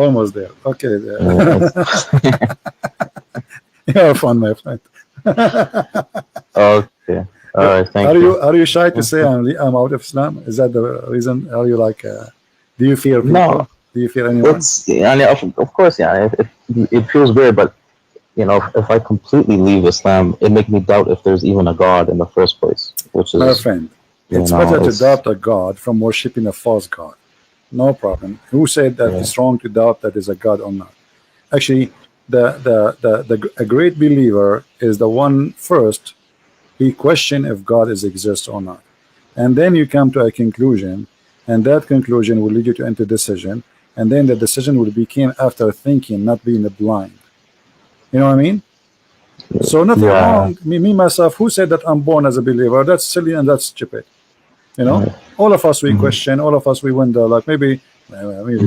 almost there. Okay, Yeah, you're fun, my friend. okay. All right. Thank Are you shy to say I'm out of Islam? Is that the reason? Are you like? Do you fear No, people? Do you fear anyone? and of course, yeah. It feels weird, but if I completely leave Islam, it makes me doubt if there's even a God in the first place. Which My is, friend, it's better to doubt a God from worshiping a false God. No problem. Who said that it's wrong to doubt that is a God or not? Actually, a great believer is the one first he question if God exists or not, and then you come to a conclusion, and that conclusion will lead you to enter decision, and then the decision will become after thinking, not being blind. You know what I mean? So nothing wrong. Me myself, who said that I'm born as a believer? That's silly and that's stupid. You know, all of us we question, all of us we wonder, like maybe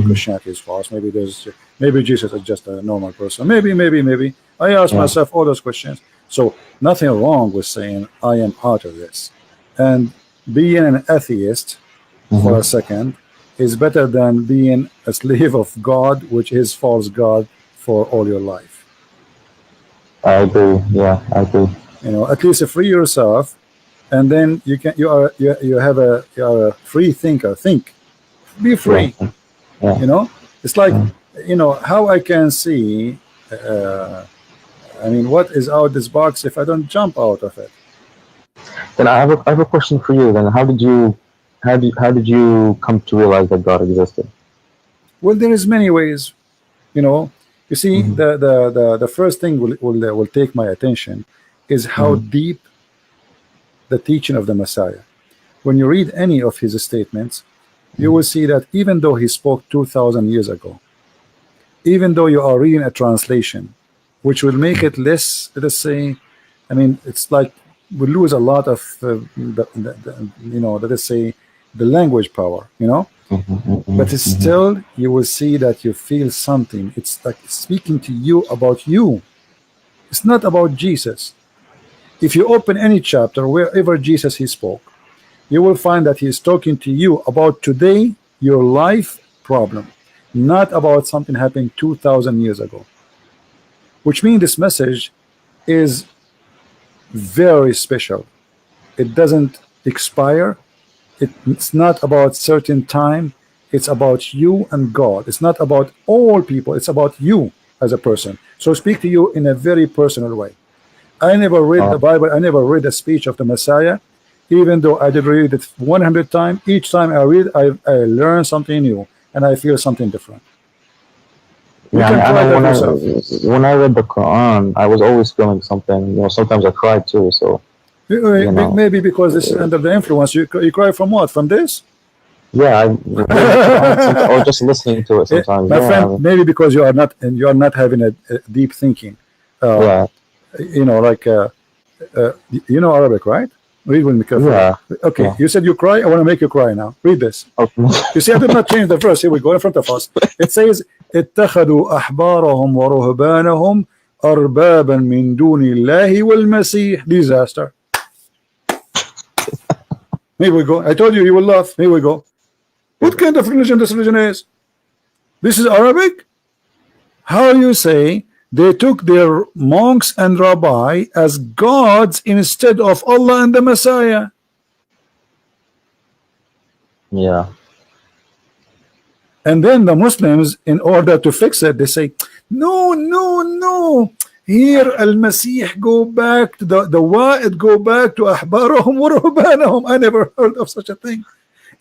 Christianity is false, maybe Jesus is just a normal person, maybe. I ask myself all those questions. So nothing wrong with saying I am out of this, and being an atheist for a second is better than being a slave of God, which is false God, for all your life. I agree. Yeah, I agree. You know, at least free yourself, and then you are a free thinker. Think, be free. You know, it's like how I can see. I mean, what is out this box if I don't jump out of it? Then I have a question for you. Then how did you come to realize that God existed? Well, there is many ways. You see, the first thing will take my attention is how deep the teaching of the Messiah. When you read any of his statements, you will see that even though he spoke 2,000 years ago, even though you are reading a translation, which will make it less, let us say, I mean, it's like we lose a lot of let us say, the language power, but still you will see that you feel something. It's like speaking to you about you. It's not about Jesus. If you open any chapter wherever Jesus he spoke, you will find that he is talking to you about today, your life problem, not about something happened 2,000 years ago. Which means this message is very special. It doesn't expire. It's not about certain time. It's about you and God. It's not about all people. It's about you as a person. So speak to you in a very personal way. I never read the Bible. I never read a speech of the Messiah, even though I did read it 100 times. Each time I read, I learn something new and I feel something different. When I read the Quran, I was always feeling something. Sometimes I cried too. So maybe because this is under the influence. You cry from what? From this? Yeah, or just listening to it sometimes. My friend, maybe because you are not having a deep thinking. Like Arabic, right? Read with me carefully. Yeah. Okay. Yeah. You said you cry. I want to make you cry now. Read this. Okay. You see, I did not change the verse. Here we go in front of us. It says, اتخذوا أحبارهم ورهبانهم أربابا من دون الله والمسيح. Disaster. Here we go. I told you will laugh. Here we go. What kind of religion this religion is? This is Arabic? How you say they took their monks and rabbi as gods instead of Allah and the Messiah? Yeah. And then the Muslims, in order to fix it, they say, no. Here Al-Masih go back to the Wa'id go back to Ahbarahum wa Ruhbanahum. I never heard of such a thing.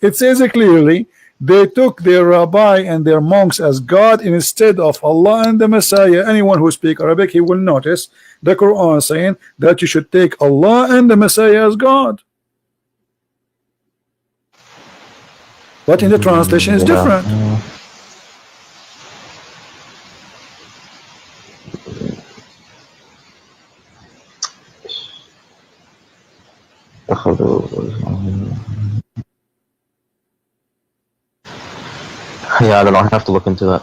It says it clearly, they took their rabbi and their monks as God instead of Allah and the Messiah. Anyone who speaks Arabic, he will notice the Quran saying that you should take Allah and the Messiah as God. But in the translation is different. Yeah, I don't know. I have to look into that.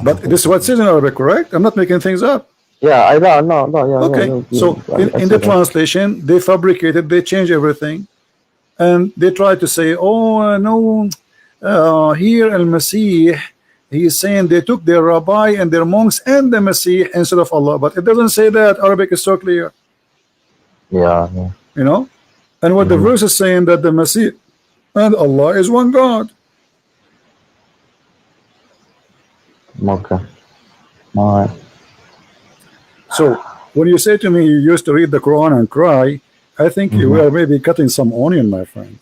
But this is what it says in Arabic, correct? I'm not making things up. Yeah, no, yeah. Okay, so in the translation, they fabricated, they changed everything, and they tried to say, oh no, here Al-Masih he is saying they took their rabbi and their monks and the Messiah instead of Allah, but it doesn't say that. Arabic is so clear, Yeah. you know. And what the verse is saying, that the Messiah and Allah is one God. Okay. All right. So when you say to me you used to read the Quran and cry, I think you were maybe cutting some onion, my friend.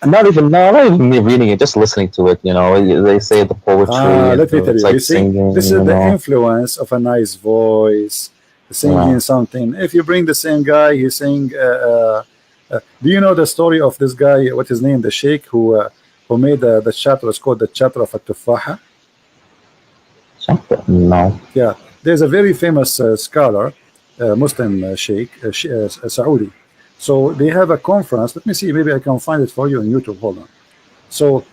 Not even me reading it, just listening to it. You know, they say the poetry. Let me tell it's you, like you see, singing, this is the influence of a nice voice, singing something. If you bring the same guy, he's saying, do you know the story of this guy, what his name, the sheikh who made the chapter, it's called the chapter of At-Tufaha? No. Yeah, there's a very famous scholar, Muslim sheikh, Saudi. So they have a conference. Let me see, maybe I can find it for you on YouTube. Hold on. So,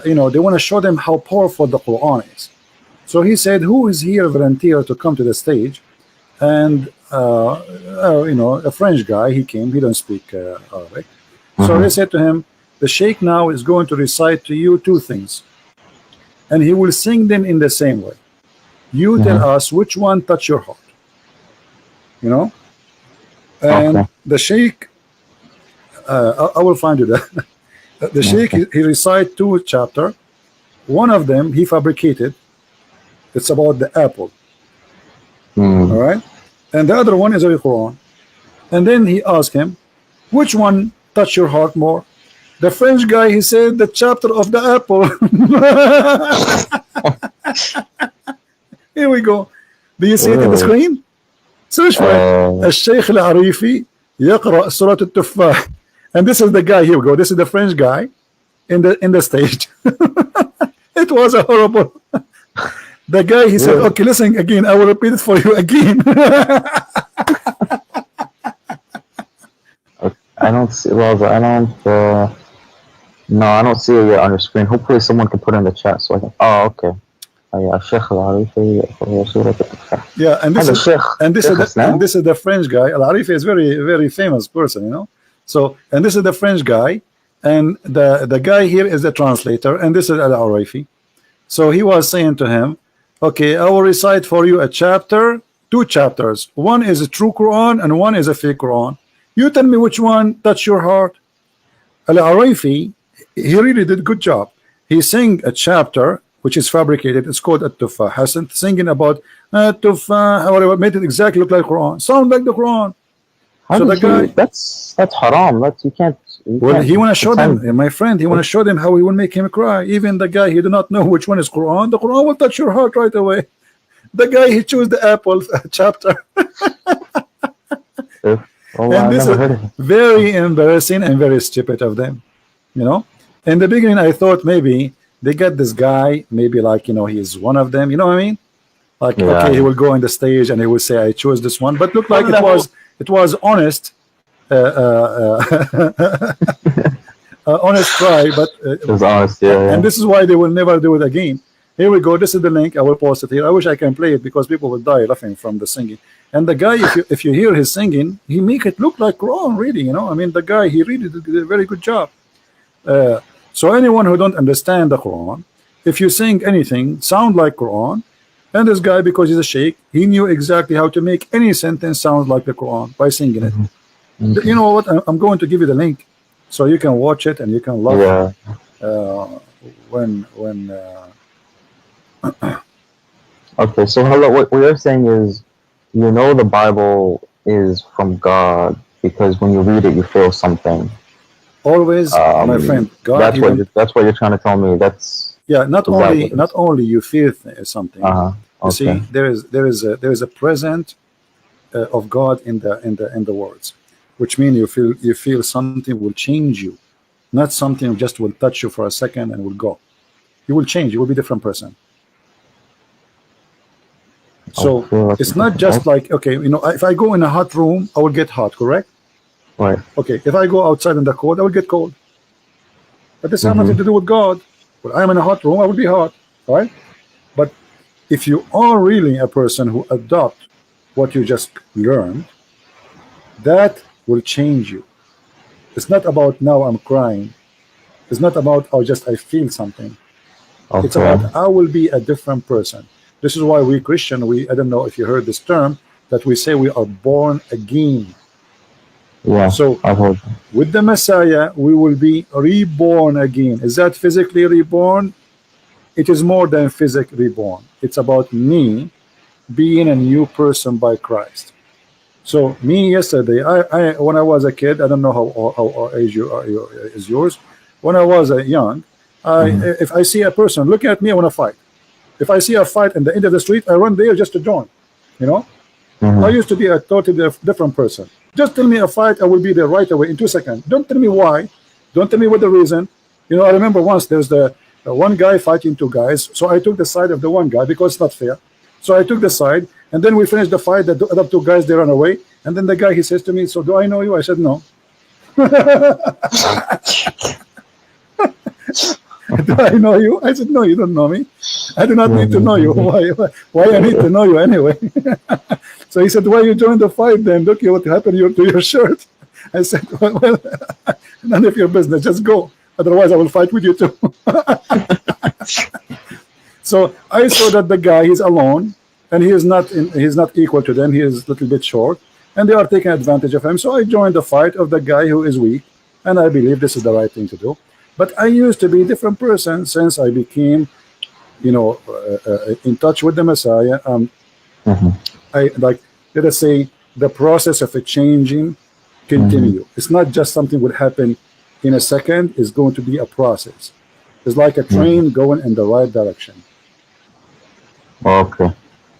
you know, they want to show them how powerful the Quran is. So he said, who is here volunteer to come to the stage? And, you know, a French guy, he came, he don't speak Arabic. So they said to him, the sheikh now is going to recite to you two things. And he will sing them in the same way. You tell us which one touch your heart. You know? And the sheikh, I will find you that. The sheikh, he recite two chapters. One of them he fabricated. It's about the apple. All right, and the other one is the Quran. And then he asked him, which one touched your heart more? The French guy, he said the chapter of the apple. Here we go. Do you see it in the screen? Search for it. الشيخ العريفي يقرأ سورة التفاح. And this is the guy. Here we go. This is the French guy in the stage. It was a horrible. The guy, he said, okay, listen again, I will repeat it for you again. I don't see, well, I don't, no, I don't see it yet on your screen. Hopefully someone can put it in the chat so I can, oh, okay. Yeah, and this is the French guy. Al-Arifi is very, very famous person, you know. So, and this is the French guy, and the guy here is the translator, and this is Al-Arifi. So he was saying to him, okay, I will recite for you a chapter, two chapters. One is a true Quran and one is a fake Quran. You tell me which one touched your heart. Al-Arifi, he really did a good job. He sang a chapter which is fabricated. It's called At-Tufah. Hasn't singing about At-Tufah, however, made it exactly look like Quran. Sound like the Quran. So the guy, that's haram. That's you can't. Well, he want to show them, my friend. He want to show them how he will make him cry. Even the guy, he do not know which one is Quran. The Quran will touch your heart right away. The guy, he chose the apple chapter. And this is very embarrassing and very stupid of them. You know, in the beginning, I thought maybe they get this guy, maybe like, you know, he's one of them. You know what I mean? Like, okay, he will go on the stage and he will say, I chose this one. But look like it was honest. Honest cry, but it was honest, and this is why they will never do it again. Here we go. This is the link. I will post it here. I wish I can play it because people will die laughing from the singing. And the guy, if you hear his singing, he make it look like Quran, really. You know, I mean, the guy, he really did a very good job. So anyone who don't understand the Quran, if you sing anything sound like Quran, and this guy, because he's a sheikh, he knew exactly how to make any sentence sound like the Quran by singing it. You know what? I'm going to give you the link so you can watch it and you can love it. Okay, so hello. What you're saying is, you know, the Bible is from God because when you read it, you feel something. Always, my friend. God. That's what you're trying to tell me. That's not only you feel something. Okay. You see, there is a present of God in the words. Which means you feel something will change you, not something just will touch you for a second and will go. You will change. You will be a different person. So it's not just like, okay, you know, if I go in a hot room, I will get hot, correct? Right. Okay, if I go outside in the cold, I will get cold. But this has nothing to do with God. When I am in a hot room, I will be hot, right? But if you are really a person who adopt what you just learned, that will change you. It's not about now I'm crying. It's not about I feel something. It's Okay. about I will be a different person. This is why we Christian, I don't know if you heard this term, that we say we are born again. Yeah, So I've heard. with the Messiah, we will be reborn again. Is that physically reborn? It is more than physically reborn. It's about me being a new person by Christ. So me yesterday, I when I was a kid, I don't know how age is yours. When I was young, if I see a person looking at me, I want to fight. If I see a fight in the end of the street, I run there just to join. You know, I used to be a totally different person. Just tell me a fight, I will be there right away in 2 seconds. Don't tell me why. Don't tell me what the reason. You know, I remember once there's the one guy fighting two guys, so I took the side of the one guy because it's not fair. So I took the side, and then we finished the fight. The other two guys, they ran away, and then the guy, he says to me, "So do I know you?" I said, "No." Do I know you? I said, "No, you don't know me. I do not need to know you. Why I need to know you anyway?" So he said, "Why you joined the fight then? Look what happened to your shirt." I said, well, none of your business. Just go. Otherwise, I will fight with you too. So I saw that the guy, he's alone, and he's not equal to them. He is a little bit short, and they are taking advantage of him. So I joined the fight of the guy who is weak, and I believe this is the right thing to do. But I used to be a different person since I became, you know, in touch with the Messiah. I like, let us say, the process of a changing continue. It's not just something would happen in a second. It's going to be a process. It's like a train going in the right direction. Okay.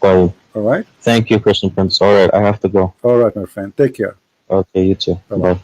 Got it. All right. Thank you, Christian Prince. All right, I have to go. All right, my friend. Take care. Okay, you too. Bye-bye. Bye.